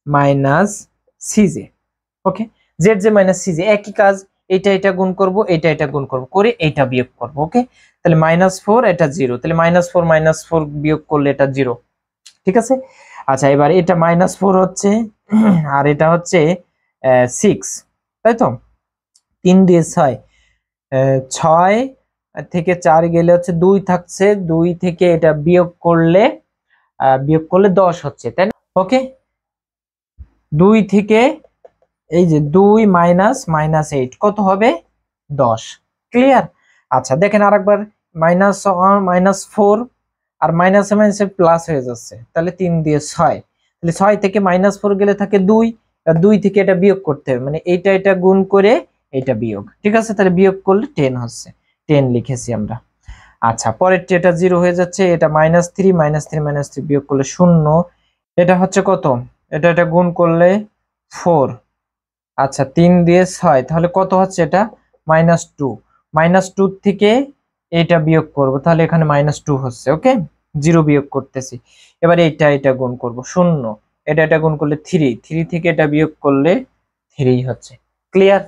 মাইনাস cj। ওকে, zj মাইনাস cj, একই কাজ, এটা এটা গুণ করব, এটা এটা গুণ করব, করে এটা বিয়োগ করব। ওকে, তাহলে -4 এটা 0, তাহলে -4 বিয়োগ করলে এটা 0। ঠিক আছে, আচ্ছা, এবার এটা -4 হচ্ছে আর এটা হচ্ছে 6, তাই তো, 3 দিয়ে 6, 6 থেকে 4 গেলে হচ্ছে 2 থাকছে, 2 থেকে এটা বিয়োগ করলে 10 হচ্ছে, তাই না। ওকে, 2 থেকে এই যে 2 মাইনাস -8 কত হবে 10। ক্লিয়ার? আচ্ছা, দেখেন আরেকবার, -4 আর মাইনাসে মাইনাসে প্লাস হয়ে যাচ্ছে, তাহলে 3 দিয়ে 6, তাহলে 6 থেকে -4 গেলে থাকে 2, আর 2 থেকে এটা বিয়োগ করতে হবে, মানে এইটা এটা গুণ করে এটা বিয়োগ। ঠিক আছে, তাহলে বিয়োগ করলে 10 হচ্ছে, 10 লিখেছি আমরা। আচ্ছা, পরেরটা এটা 0 হয়ে যাচ্ছে, এটা -3 বিয়োগ করলে 0, এটা হচ্ছে কত, এটা এটা গুণ করলে 4। আচ্ছা, 3 দিয়ে 6, তাহলে কত হচ্ছে এটা -2, -2 থেকে এটা বিয়োগ করব, তাহলে এখানে -2 হচ্ছে। ওকে, 0 বিয়োগ করতেছি, এবার এটা এটা গুণ করব 0, এটা এটা গুণ করলে 3, 3 থেকে এটা বিয়োগ করলে 3 হচ্ছে। ক্লিয়ার?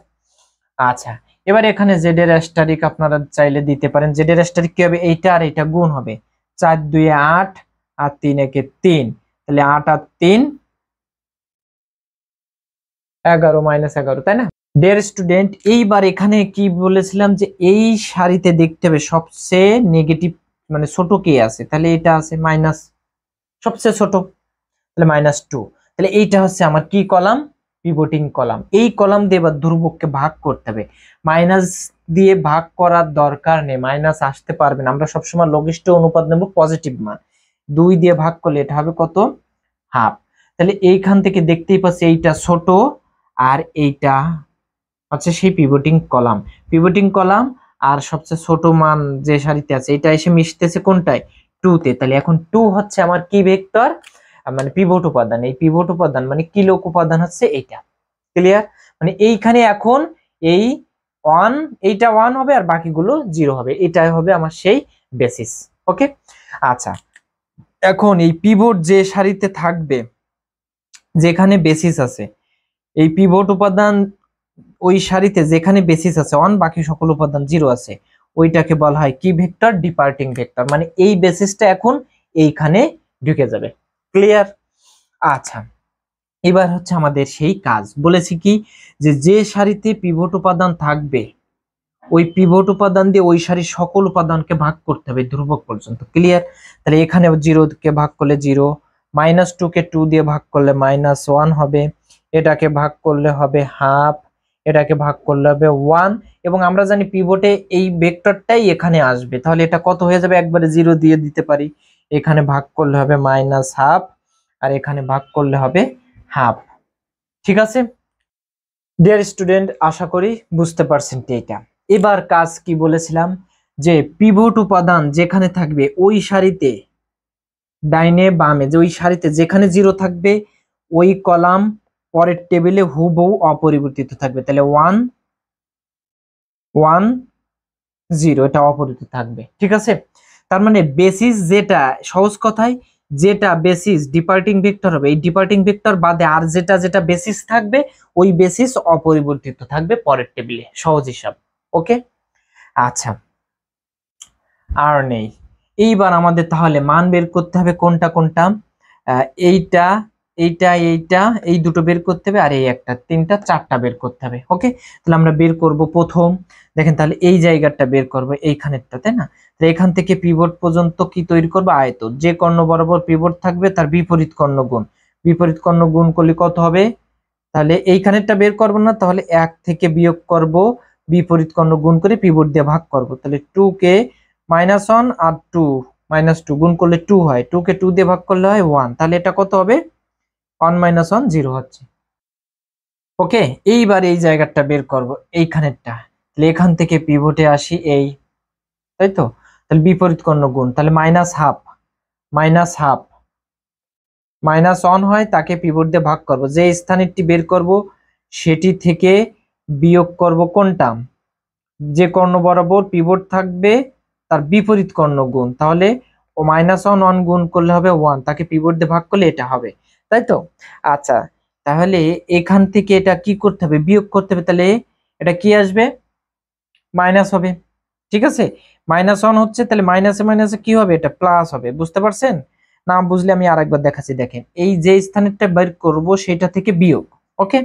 আচ্ছা, এবার এখানে জেড এর অ্যাস্টারিক আপনারা চাইলে দিতে পারেন। জেড এর অ্যাস্টারিক কি হবে, এইটা আর এটা গুণ হবে, 4 2 8 আর 3 1 3, তাহলে 8 আর 3 11 -11, তাই না? ডিয়ার স্টুডেন্ট, এইবার এখানে কি বলেছিলাম যে এই সারিতে দেখতে হবে সবচেয়ে নেগেটিভ মানে ছোট কে আছে, তাহলে এটা আছে মাইনাস, সবচেয়ে ছোট, তাহলে -2। তাহলে এইটা হচ্ছে আমার কি কলাম? পিভটিং কলাম। এই কলাম দিয়ে এবার ধ্রুবককে ভাগ করতে হবে। মাইনাস দিয়ে ভাগ করার দরকার নেই, মাইনাস আসতে পারবে না, আমরা সবসময় লঘিষ্ঠ অনুপাত নেব পজিটিভ মান। 2 দিয়ে ভাগ করলে এটা হবে কত? হাফ। তাহলে এইখান থেকে দেখতেই পাচ্ছি এইটা ছোট আর এইটা হচ্ছে সেই পিভটিং কলাম। পিভটিং কলাম আর সবচেয়ে ছোট মান যে সারিতে আছে এটা এসে মিশতেছে কোনটায়? 2 তে। তাহলে এখন 2 হচ্ছে আমার কি ভেক্টর, মানে পিভট উপাদান। এই পিভট উপাদান মানে কিলোক উপাদান হচ্ছে এইটা। ক্লিয়ার? মানে এইখানে এখন এই 1, এইটা 1 হবে আর বাকিগুলো 0 হবে, এটাই হবে আমার সেই বেসিস। ওকে, আচ্ছা এখন এই পিভট যে সারিতে থাকবে, যেখানে বেসিস আছে, এই পিভট উপাদান ওই সারিতে যেখানে বেসিস আছে 1, বাকি সকল উপাদান 0 আছে, ওইটাকে বলা হয় কি ভেক্টর? Departing vector. মানে এই বেসিসটা এখন এইখানে ঢুকে যাবে। ক্লিয়ার? আচ্ছা, এবার হচ্ছে আমাদের সেই কাজ বলেছি কি, যে যে সারিতে পিভট উপাদান থাকবে ওই পিভট উপাদান দিয়ে ওই সারির সকল উপাদানকে ভাগ করতে হবে ধ্রুবক পর্যন্ত। ক্লিয়ার? তাহলে এখানে 0 কে ভাগ করলে 0, -2 কে 2 দিয়ে ভাগ করলে -1 হবে, এটাকে ভাগ করলে হবে হাফ, এটাকে ভাগ করলে হবে 1, এবং আমরা জানি পিভটে এই ভেক্টরটাই এখানে আসবে, তাহলে এটা কত হয়ে যাবে? একবারে 0 দিয়ে দিতে পারি, এখানে ভাগ করলে হবে -1/2 আর এখানে ভাগ করলে হবে হাফ। ঠিক আছে ডিয়ার স্টুডেন্ট, আশা করি বুঝতে পারছেন এটা। এবার কাজ কি বলেছিলাম, যে পিভট উপাদান যেখানে থাকবে ওই সারিতে ডাইনে বামে, যে ওই সারিতে যেখানে 0 থাকবে ওই কলাম পরের টেবিলে হুবহু অপরিবর্তিত থাকবে। তাহলে 1 1 0 এটা অপরিবর্তিত থাকবে। ঠিক আছে, তার মানে বেসিস যেটা, সহজ কথায় যেটা বেসিস ডিপার্টিং ভেক্টর হবে, এই ডিপার্টিং ভেক্টর বাদে আর যেটা যেটা বেসিস থাকবে ওই বেসিস অপরিবর্তিত থাকবে পরের টেবিলে। সহজ হিসাব। ওকে, আচ্ছা আর নেই। এইবার আমাদের তাহলে মান বের করতে হবে কোনটা কোনটা, এইটা এইটা এইটা, এই দুটো বের করতে হবে আর এই একটা, তিনটা চারটা বের করতে হবে। ওকে, তাহলে আমরা বের করব প্রথম, দেখেন তাহলে এই জায়গাটা বের করব, এইখানেরটা, তাই না? তাহলে এখান থেকে পিভট পর্যন্ত কি তৈরি করব? আয়ত। যে কর্ণ বরাবর পিভট থাকবে তার বিপরীত কর্ণ গুণ, বিপরীত কর্ণ গুণ করলে কত হবে? তাহলে এইখানেরটা বের করব না, তাহলে 1 থেকে বিয়োগ করব, বিপরীত কর্ণ গুণ করে পিভট দিয়ে ভাগ করব। তাহলে 2 কে -1 আর 2 -2 গুণ করলে 2 হয়, 2 কে 2 দিয়ে ভাগ করলে হয় 1, তাহলে এটা কত হবে? 1 - 1 0 হচ্ছে। ওকে, এইবার এই জায়গাটা বের করব, এইখানেরটা। তাহলে এখান থেকে পিভটে আসি এই, তাই তো? তাহলে বিপরীত কর্ণ গুণ, তাহলে -1/2 -1/2 -1 হয়, তাকে পিভট দিয়ে ভাগ করব, যে স্থানেরটি বের করব সেটি থেকে বিয়োগ করব কোনটা? যে কর্ণ বরাবর পিভট থাকবে তার বিপরীত কর্ণ গুণ, তাহলে ও -1 1 গুণ করলে হবে 1, তাকে পিভট দিয়ে ভাগ করলে এটা হবে, তাই তো? আচ্ছা, তাহলে এখান থেকে এটা কি করতে হবে? বিয়োগ করতে হবে, তাহলে এটা কি আসবে? মাইনাস হবে। ঠিক আছে, -1 হচ্ছে, তাহলে মাইনাসে মাইনাসে কি হবে? এটা প্লাস হবে। বুঝতে পারছেন? না বুঝলে আমি আরেকবার দেখাচ্ছি, দেখেন এই যে স্থানেরটা বের করব সেটা থেকে বিয়োগ। ওকে,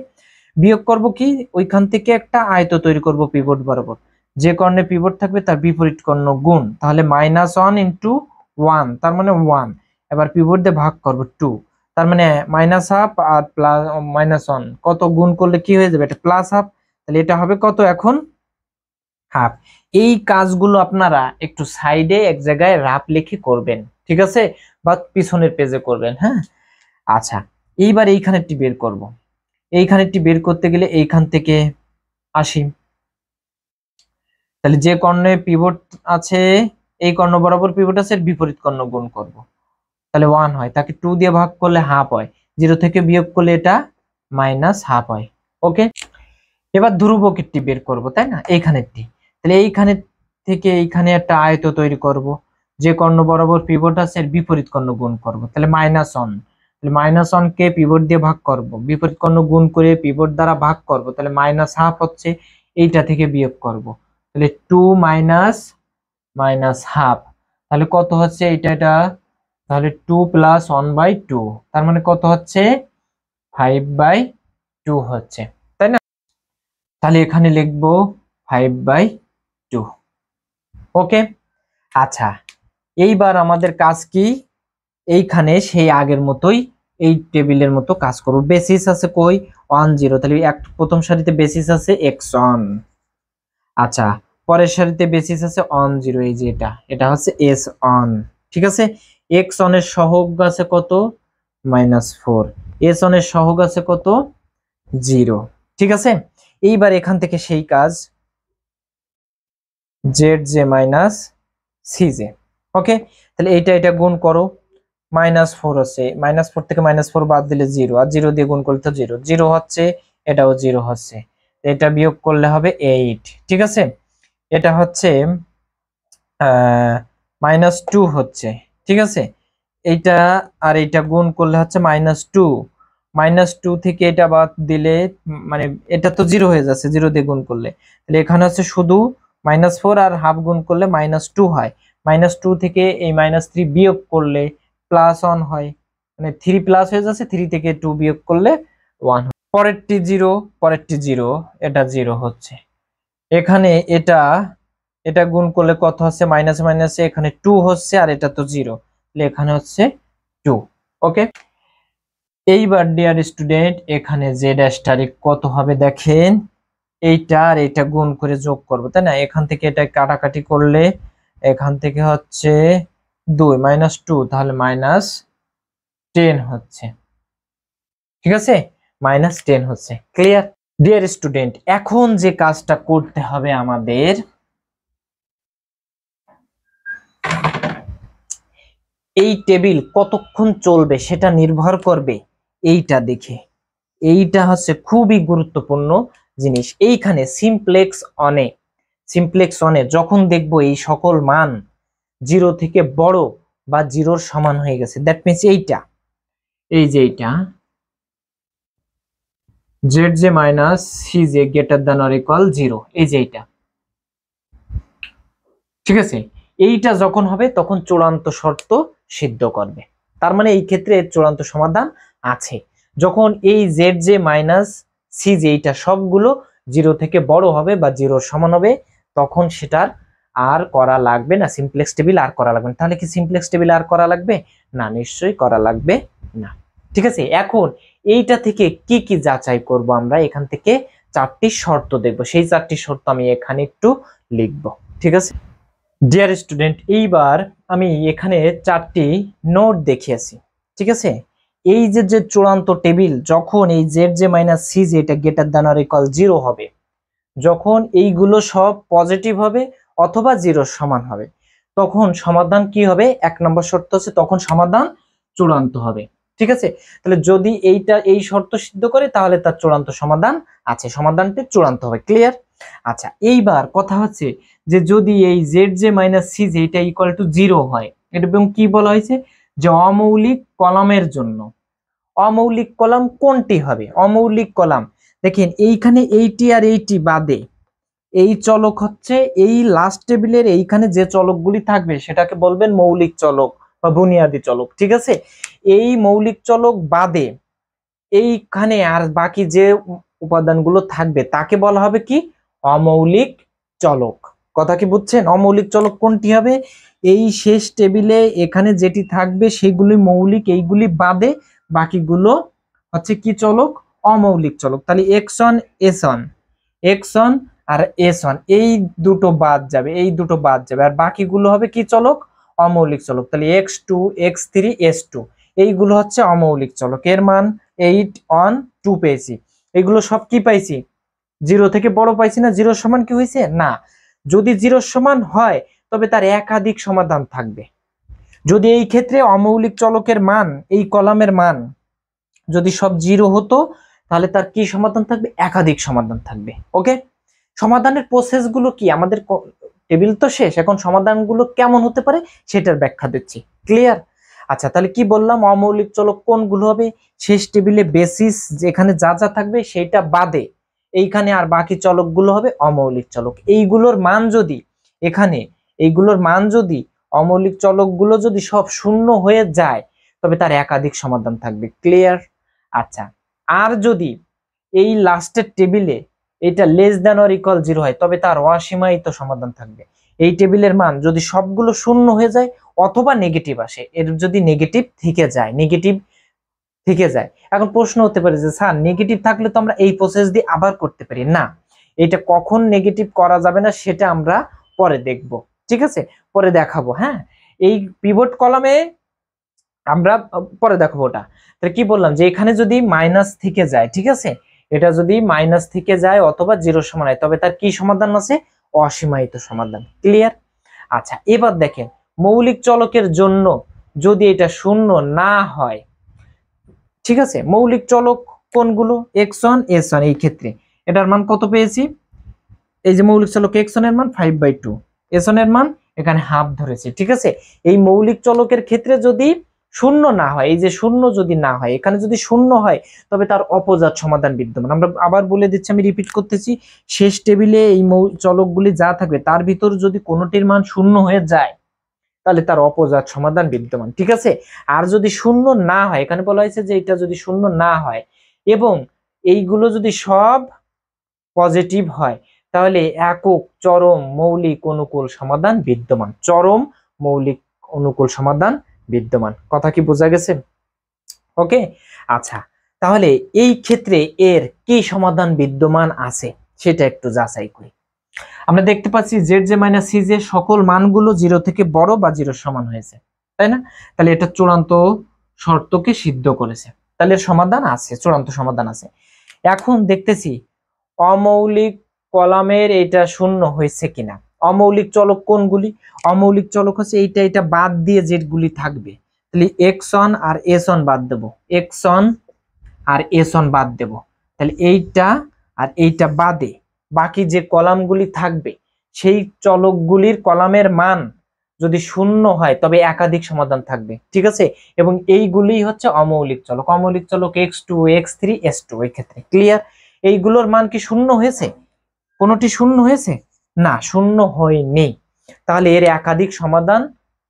বিয়োগ করব কি, ওইখান থেকে একটা আয়ত তৈরি করব পিভট বরাবর, যে কর্ণে পিভট থাকবে তার বিপরীত কর্ণ গুণ, তাহলে -1 × 1 তার মানে 1, এবার পিভট দিয়ে ভাগ করব 2, তার মানে -1/2 আর প্লাস -1 কত গুণ করলে কি হয়ে যাবে? এটা +1/2, তাহলে এটা হবে কত এখন? হাফ। এই কাজগুলো আপনারা একটু সাইডে এক জায়গায় রাফ লিখে করবেন, ঠিক আছে? বা পিছনের পেজে করবেন। হ্যাঁ, আচ্ছা এইবার এইখানেরটি বের করব। এইখানেরটি বের করতে গেলে এইখান থেকে আসি, তাহলে যে কর্ণে পিভট আছে এই কর্ণ বরাবর পিভট আছে এর বিপরীত কর্ণ গুণ করব, তাহলে 1 হয়, তাকে 2 দিয়ে ভাগ করলে হাফ হয়, 0 থেকে বিয়োগ করলে এটা -1/2 হয়। ওকে, এবার ধ্রুবকেরটি বের করব, তাই না? এইখানেরটি, তাহলে এইখানে থেকে এইখানে একটা আয়ত তৈরি করব, যে কর্ণ বরাবর পিভট আছে এর বিপরীত কর্ণ গুণ করব, তাহলে -1, তাহলে -1 কে পিভট দিয়ে ভাগ করব, বিপরীত কর্ণ গুণ করে পিভট দ্বারা ভাগ করব, তাহলে -1/2 হচ্ছে, এইটা থেকে বিয়োগ করব, তাহলে 2 -1/2, তাহলে কত হচ্ছে এটা, তাহলে 2 + 1/2, তার মানে কত হচ্ছে? 5/2। 2 হচ্ছে, তাই না? তাহলে এখানে লিখবো 5/2। ওকে, আচ্ছা এইবার আমাদের কাজ কি, এইখানে সেই আগের মতোই এই টেবিলের মতো কাজ করব। বেসিস আছে কই 1 0, তাহলে প্রথম সারিতে বেসিস আছে x1। আচ্ছা পরের সারিতে বেসিস আছে 1 0, এই যে এটা হচ্ছে s1। ঠিক আছে, x1 এর সহগ আছে কত -4, s1 এর সহগ আছে কত 0। ঠিক আছে, এইবার এখান থেকে সেই কাজ zj cj। ওকে, তাহলে এটা গুণ করো, -4 হচ্ছে, -4 থেকে -4 বাদ দিলে 0, আর 0 দিয়ে গুণ করলে তো 0 0 হচ্ছে, এটাও 0 হচ্ছে, এটা বিয়োগ করলে হবে 8। ঠিক আছে, এটা হচ্ছে -2 হচ্ছে। ঠিক আছে, এইটা আর এইটা গুণ করলে হচ্ছে -2, -2 থেকে এটা বাদ দিলে মানে এটা তো 0 হয়ে যাচ্ছে 0 দিয়ে গুণ করলে, তাহলে এখানে হচ্ছে শুধু -4 আর হাফ গুণ করলে -2 হয়, -2 থেকে এই -3 বিয়োগ করলে +1 হয়, মানে 3 প্লাস হয়ে যাচ্ছে, 3 থেকে 2 বিয়োগ করলে 1 হয়। পরেরটি 0, পরেরটি 0, এটা 0 হচ্ছে। এখানে এটা গুণ করলে কত হচ্ছে, মাইনাস মাইনাসে এখানে 2 হচ্ছে, আর এটা তো 0, তাহলে এখানে হচ্ছে 2। ওকে, এইবার ডিয়ার স্টুডেন্ট এখানে z' কত হবে দেখেন, এইটা আর এইটা গুণ করে যোগ করব, তাই না? এখান থেকে এটা কাটাকাটি করলে এখান থেকে হচ্ছে 2 -2, তাহলে -10 হচ্ছে। ঠিক আছে, -10 হচ্ছে। Clear dear student? এখন যে কাজটা করতে হবে আমাদের, এই টেবিল কতক্ষণ চলবে সেটা নির্ভর করবে এইটা দেখে। এইটা হচ্ছে খুবই গুরুত্বপূর্ণ জিনিস। এইখানে সিমপ্লেক্স অনে যখন দেখবো এই সকল মান 0 থেকে বড় বা 0-র সমান হয়ে গেছে, দ্যাট মিনস এইটা, এই যে এইটা zj cj greater than or equal 0, এই যে এইটা। ঠিক আছে, এইটা যখন হবে তখন চূড়ান্ত শর্ত সিদ্ধ করবে, তার মানে এই ক্ষেত্রে চূড়ান্ত সমাধান আছে। যখন এই zj cj এইটা সবগুলো 0 থেকে বড় হবে বা 0-র সমান হবে, তখন সেটার আর করা লাগবে না, সিমপ্লেক্স টেবিল আর করা লাগবে না। তাহলে কি সিমপ্লেক্স টেবিল আর করা লাগবে না? নিশ্চয়ই করা লাগবে না। ঠিক আছে, এখন এইটা থেকে কি কি যাচাই করব আমরা, এখান থেকে 4টি শর্ত দেখব, সেই 4টি শর্ত আমি এখানে একটু লিখব। ঠিক আছে ডিয়ার স্টুডেন্ট, এইবার আমি এখানে 4টি নোট দেখিয়েছি। ঠিক আছে, এই যে চূড়ান্ত টেবিল, যখন এই zj cj এটা গ্রেটার দ্যান অর ইকুয়াল 0 হবে, যখন এইগুলো সব পজিটিভ হবে অথবা 0-র সমান হবে, তখন সমাধান কি হবে? 1 নম্বর শর্ত হচ্ছে তখন সমাধান চূড়ান্ত হবে। ঠিক আছে, তাহলে যদি এই শর্ত সিদ্ধ করে তাহলে তার চূড়ান্ত সমাধান আছে, সমাধানটি চূড়ান্ত হবে। ক্লিয়ার? আচ্ছা, এইবার কথা হচ্ছে যে যদি এই zj cj এটা ইকুয়াল টু 0 হয়, এটা এবং কি বলা হয়েছে যে অমৌলিক কলামের জন্য। অমৌলিক কলাম কোনটি হবে? অমৌলিক কলাম দেখেন এইখানে এইটি আর এইটি বাদে এই চলক হচ্ছে এই লাস্ট টেবিলের এইখানে যে চলকগুলি থাকবে সেটাকে বলবেন মৌলিক চলক বা বুনিয়াদি চলক। ঠিক আছে, এই মৌলিক চলক বাদে এইখানে আর বাকি যে উপাদানগুলো থাকবে তাকে বলা হবে কি? অমৌলিক চলক। কথা কি বুঝছেন? অমৌলিক চলক কোনটি হবে? এই শেষ টেবিলে এখানে যেটি থাকবে সেগুলি মৌলিক, এইগুলি বাদে বাকিগুলো হচ্ছে কি চলক? অমৌলিক চলক। তাহলে x1 s1 x1 আর s1 এই দুটো বাদ যাবে, এই দুটো বাদ যাবে, আর বাকিগুলো হবে কি চলক? অমৌলিক চলক। তাহলে x2 x3 s2 এইগুলো হচ্ছে অমৌলিক চলক। এর মান 8 1 2 পেয়েছি। এগুলো সব কি পাইছি? 0 থেকে বড় পাইছি না? 0-র সমান কি হয়েছে না? যদি 0-র সমান হয় তবে তার একাধিক সমাধান থাকবে। যদি এই ক্ষেত্রে অমৌলিক চলকের মান, এই কলামের মান যদি সব 0 হতো তাহলে তার কি সমাধান থাকবে? একাধিক সমাধান থাকবে। ওকে, সমাধানের প্রসেসগুলো কি? আমাদের টেবিল তো শেষ, এখন সমাধানগুলো কেমন হতে পারে সেটার ব্যাখ্যা দিচ্ছি। ক্লিয়ার? আচ্ছা, তাহলে কি বললাম? অমৌলিক চলক কোনগুলো হবে? শেষ টেবিলে বেসিস যেখানে যা যা থাকবে সেটা বাদে এইখানে আর বাকি চলকগুলো হবে অমৌলিক চলক। এইগুলোর মান যদি অমৌলিক চলকগুলো যদি সব শূন্য হয়ে যায় তবে তার একাধিক সমাধান থাকবে। ক্লিয়ার? আচ্ছা, আর যদি এই লাস্টের টেবিলে এটা লেস দ্যান অর ইকুয়াল 0 হয় তবে তার অসীমায়িত সমাধান থাকবে। এই টেবিলের মান যদি সবগুলো শূন্য হয়ে যায় অথবা নেগেটিভ আসে, এর যদি নেগেটিভ থেকে যায়। এখন প্রশ্ন হতে পারে যে স্যার নেগেটিভ থাকলে তো আমরা এই প্রসেস দিয়ে আবার করতে পারি না, এটা কখন নেগেটিভ করা যাবে না সেটা আমরা পরে দেখব, ঠিক আছে, পরে দেখাবো। হ্যাঁ, এই পিভট কলামে আমরা পরে দেখাবো ওটা। তাহলে কি বললাম যে এখানে যদি মাইনাস থেকে যায়, ঠিক আছে, এটা যদি মাইনাস থেকে যায় অথবা 0 সমান হয় তবে তার কি সমাধান আছে? অসীমায়িত সমাধান। ক্লিয়ার? আচ্ছা, এবার দেখেন মৌলিক চলকের জন্য যদি এটা শূন্য না হয়, ঠিক আছে, মৌলিক চলক কোনগুলো? x1 s1, এই ক্ষেত্রে এটার মান কত পেয়েছি? এই যে মৌলিক চলক x1 এর মান 5/2, s1 এর মান এখানে হাফ ধরেছি, ঠিক আছে। এই মৌলিক চলকের ক্ষেত্রে যদি শূন্য না হয়, এই যে শূন্য যদি না হয়, এখানে যদি শূন্য হয় তবে তার অপোজাত সমাধান বিদ্যমান। আমরা আবার বলে দিচ্ছি, আমি রিপিট করতেছি, শেষ টেবিলে এই চলকগুলি যা থাকবে তার ভিতর যদি কোনোটির মান শূন্য হয়ে যায় তাহলে তার অপোজাত সমাধান বিদ্যমান, ঠিক আছে। আর যদি শূন্য না হয়, এখানে বলা হয়েছে যে এটা যদি শূন্য না হয় এবং এইগুলো যদি সব পজিটিভ হয় তাহলে একক চরম মৌলিক অনুকূল সমাধান বিদ্যমান। চরম মৌলিক অনুকূল সমাধান বিদ্যমান। কথা কি বোঝা গেছে? ওকে, আচ্ছা, তাহলে এই ক্ষেত্রে এর কি সমাধান বিদ্যমান আছে সেটা একটু যাচাই করি। আমরা দেখতে পাচ্ছি Z J minus C J সকল মানগুলো 0 থেকে বড় বা 0 সমান হয়েছে, তাই না? তাহলে এটা চূড়ান্ত শর্তকে সিদ্ধ করেছে, তাহলে এর সমাধান আছে, চূড়ান্ত সমাধান আছে। এখন দেখতেছি অমৌলিক কলামের এটা শূন্য হয়েছে কিনা। অমৌলিক চলক কোনগুলি? অমৌলিক চলক হচ্ছে এটা বাদ দিয়ে যেগুলি থাকবে, তাহলে x1 আর s1 বাদ দেব, x1 আর s1 বাদ দেব, তাহলে এইটা আর এইটা বাদে বাকি যে কলামগুলি থাকবে সেই চলকগুলির কলামের মান যদি শূন্য হয় তবে একাধিক সমাধান থাকবে, ঠিক আছে। এবং এইগুলি হচ্ছে অমৌলিক চলক। অমৌলিক চলক x2 x3 s2, এই ক্ষেত্রে ক্লিয়ার? এইগুলোর মান কি শূন্য হয়েছে? কোনটি শূন্য হয়েছে? না, শূন্য হয়নি, তাহলে এর একাধিক সমাধান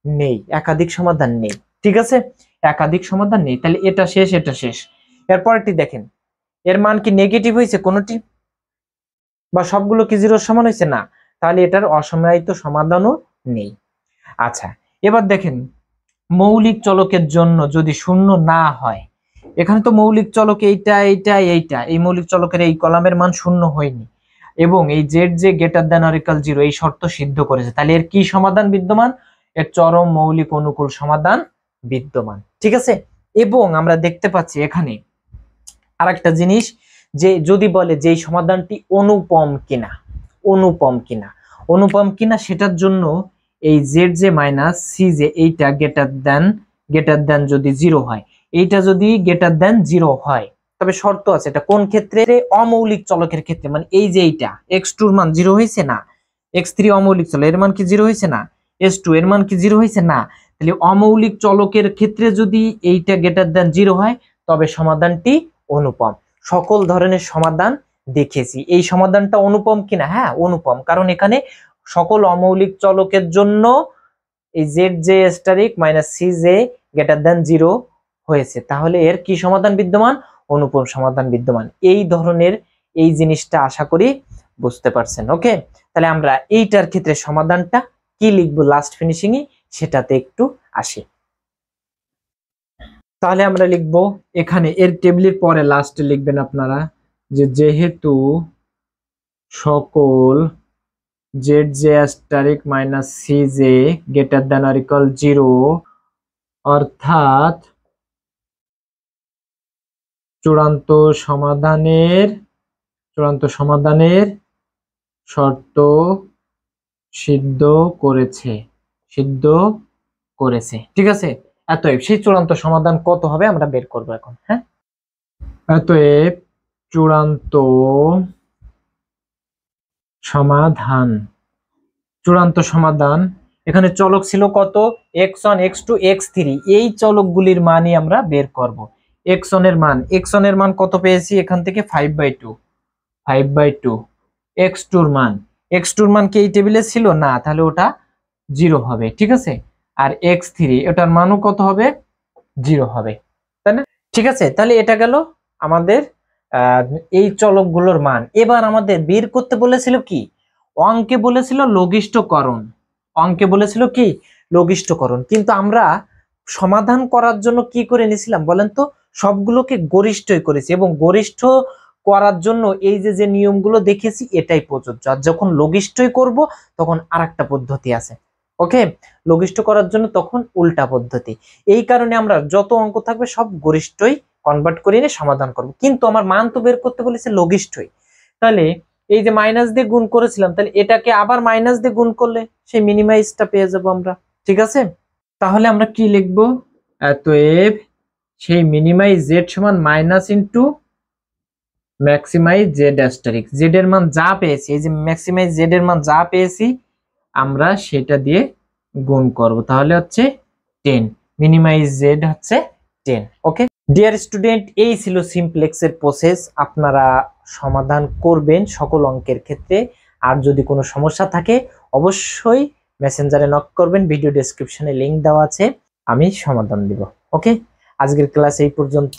নেই, একাধিক সমাধান নেই, ঠিক আছে, একাধিক সমাধান নেই। তাহলে এটা শেষ, এটা শেষ। এরপরটি দেখেন, এর মান কি নেগেটিভ হয়েছে কোনটি, বা সবগুলো কি 0 সমান হয়েছে? না, তাহলে এটার অসীমায়িত সমাধানও নেই। আচ্ছা, এবার দেখেন মৌলিক চলকের জন্য যদি শূন্য না হয়, এখানে তো মৌলিক চলক এইটা এইটা এইটা, এই মৌলিক চলকের এই কলামের মান শূন্য হয়নি এবং এই Z J greater than or equal 0 এই শর্ত সিদ্ধ করেছে, তাহলে এর কি সমাধান বিদ্যমান? এর চরম মৌলিক অনুকূল সমাধান বিদ্যমান, ঠিক আছে। এবং আমরা দেখতে পাচ্ছি এখানে আরেকটা জিনিস, যে যদি বলে যে এই সমাধানটি অনুপম কিনা, অনুপম কিনা সেটার জন্য এই Z J minus C J এইটা গ্রেটার দ্যান যদি 0 হয়, এইটা যদি গ্রেটার দ্যান 0 হয় তবে শর্ত আছে। এটা কোন ক্ষেত্রে? অমৌলিক চলকের ক্ষেত্রে। মানে এই যে এইটা x2 এর মান 0 হয়েছে না, x3 অমৌলিক চলক এর মান কি 0 হয়েছে না, s2 এর মান কি 0 হয়েছে না, তাহলে অমৌলিক চলকের ক্ষেত্রে যদি এইটা গ্রেটার দ্যান 0 হয় তবে সমাধানটি অনুপম। সকল ধরনের সমাধান দেখেছি, এই সমাধানটা অনুপম কিনা? হ্যাঁ, অনুপম, কারণ এখানে সকল অমৌলিক চলকের জন্য এই Z J asterisk minus C J greater than 0 হয়েছে, তাহলে এর কি সমাধান বিদ্যমান? অনুপম সমাধান বিদ্যমান। এই ধরনের এই জিনিসটা আশা করি বুঝতে পারছেন। ওকে, তাহলে আমরা এইটার ক্ষেত্রে সমাধানটা কি লিখবো লাস্ট ফিনিশিং এ সেটাতে একটু আসি। তাহলে আমরা লিখব এখানে এর টেবিলের পরে লাস্টে লিখবেন আপনারা যে যেহেতু সকল Z J asterisk minus C J greater than or equal 0 অর্থাৎ চূড়ান্ত সমাধানের শর্ত সিদ্ধ করেছে, ঠিক আছে। অতএব সেই চূড়ান্ত সমাধান কত হবে আমরা বের করব এখন। হ্যাঁ, অতএব চূড়ান্ত সমাধান এখানে চলক ছিল কত? x1 x2 x3, এই চলকগুলির মানই আমরা বের করব। x1 এর মান কত পেয়েছি? এখান থেকে 5/2, x2 এর মান কি এই টেবিলে ছিল? না, তাহলে ওটা 0 হবে, ঠিক আছে। আর x3 এটার মানও কত হবে? 0 হবে, তাই না? ঠিক আছে, তাহলে এটা গেল আমাদের এই চলকগুলোর মান। এবার আমাদের বের করতে বলেছিল কি, অঙ্কে বলেছিল লঘিষ্ঠকরণ, অঙ্কে বলেছিল কি লঘিষ্ঠকরণ, কিন্তু আমরা সমাধান করার জন্য কি করে নিয়েছিলাম বলেন তো, সবগুলোকে গরিষ্ঠই করেছি, এবং গরিষ্ঠ করার জন্য এই যে যে নিয়মগুলো দেখেছি এটাই প্রযোজ্য। আর যখন লঘিষ্ঠই করব তখন আরেকটা পদ্ধতি আছে, ওকে, লঘিষ্ঠ করার জন্য তখন উল্টা পদ্ধতি। এই কারণে আমরা যত অঙ্ক থাকবে সব গরিষ্ঠই কনভার্ট করে নিয়ে সমাধান করব, কিন্তু আমার মান তো বের করতে বলেছে লঘিষ্ঠই। তাহলে এই যে মাইনাস দিয়ে গুণ করেছিলাম, তাহলে এটাকে আবার মাইনাস দিয়ে গুণ করলে সেই মিনিমাইজটা পেয়ে যাব আমরা, ঠিক আছে। তাহলে আমরা কি লিখবো, অতএব সেই মিনিমাইজ জেড সমান minus into maximize Z asterisks, জেড এর মান যা পেয়েছি, এই যে ম্যাক্সিমাইজ জেড এর মান যা পেয়েছি আমরা সেটা দিয়ে গুণ করব, তাহলে হচ্ছে 10, মিনিমাইজ জেড হচ্ছে 10। ওকে ডিয়ার স্টুডেন্ট, এই ছিল সিমপ্লেক্সের প্রসেস, আপনারা সমাধান করবেন সকল অঙ্কের ক্ষেত্রে। আর যদি কোনো সমস্যা থাকে অবশ্যই মেসেঞ্জারে নক করবেন, ভিডিও ডেসক্রিপশনে লিংক দেওয়া আছে, আমি সমাধান দিব। ওকে, আজকের ক্লাস এই পর্যন্ত।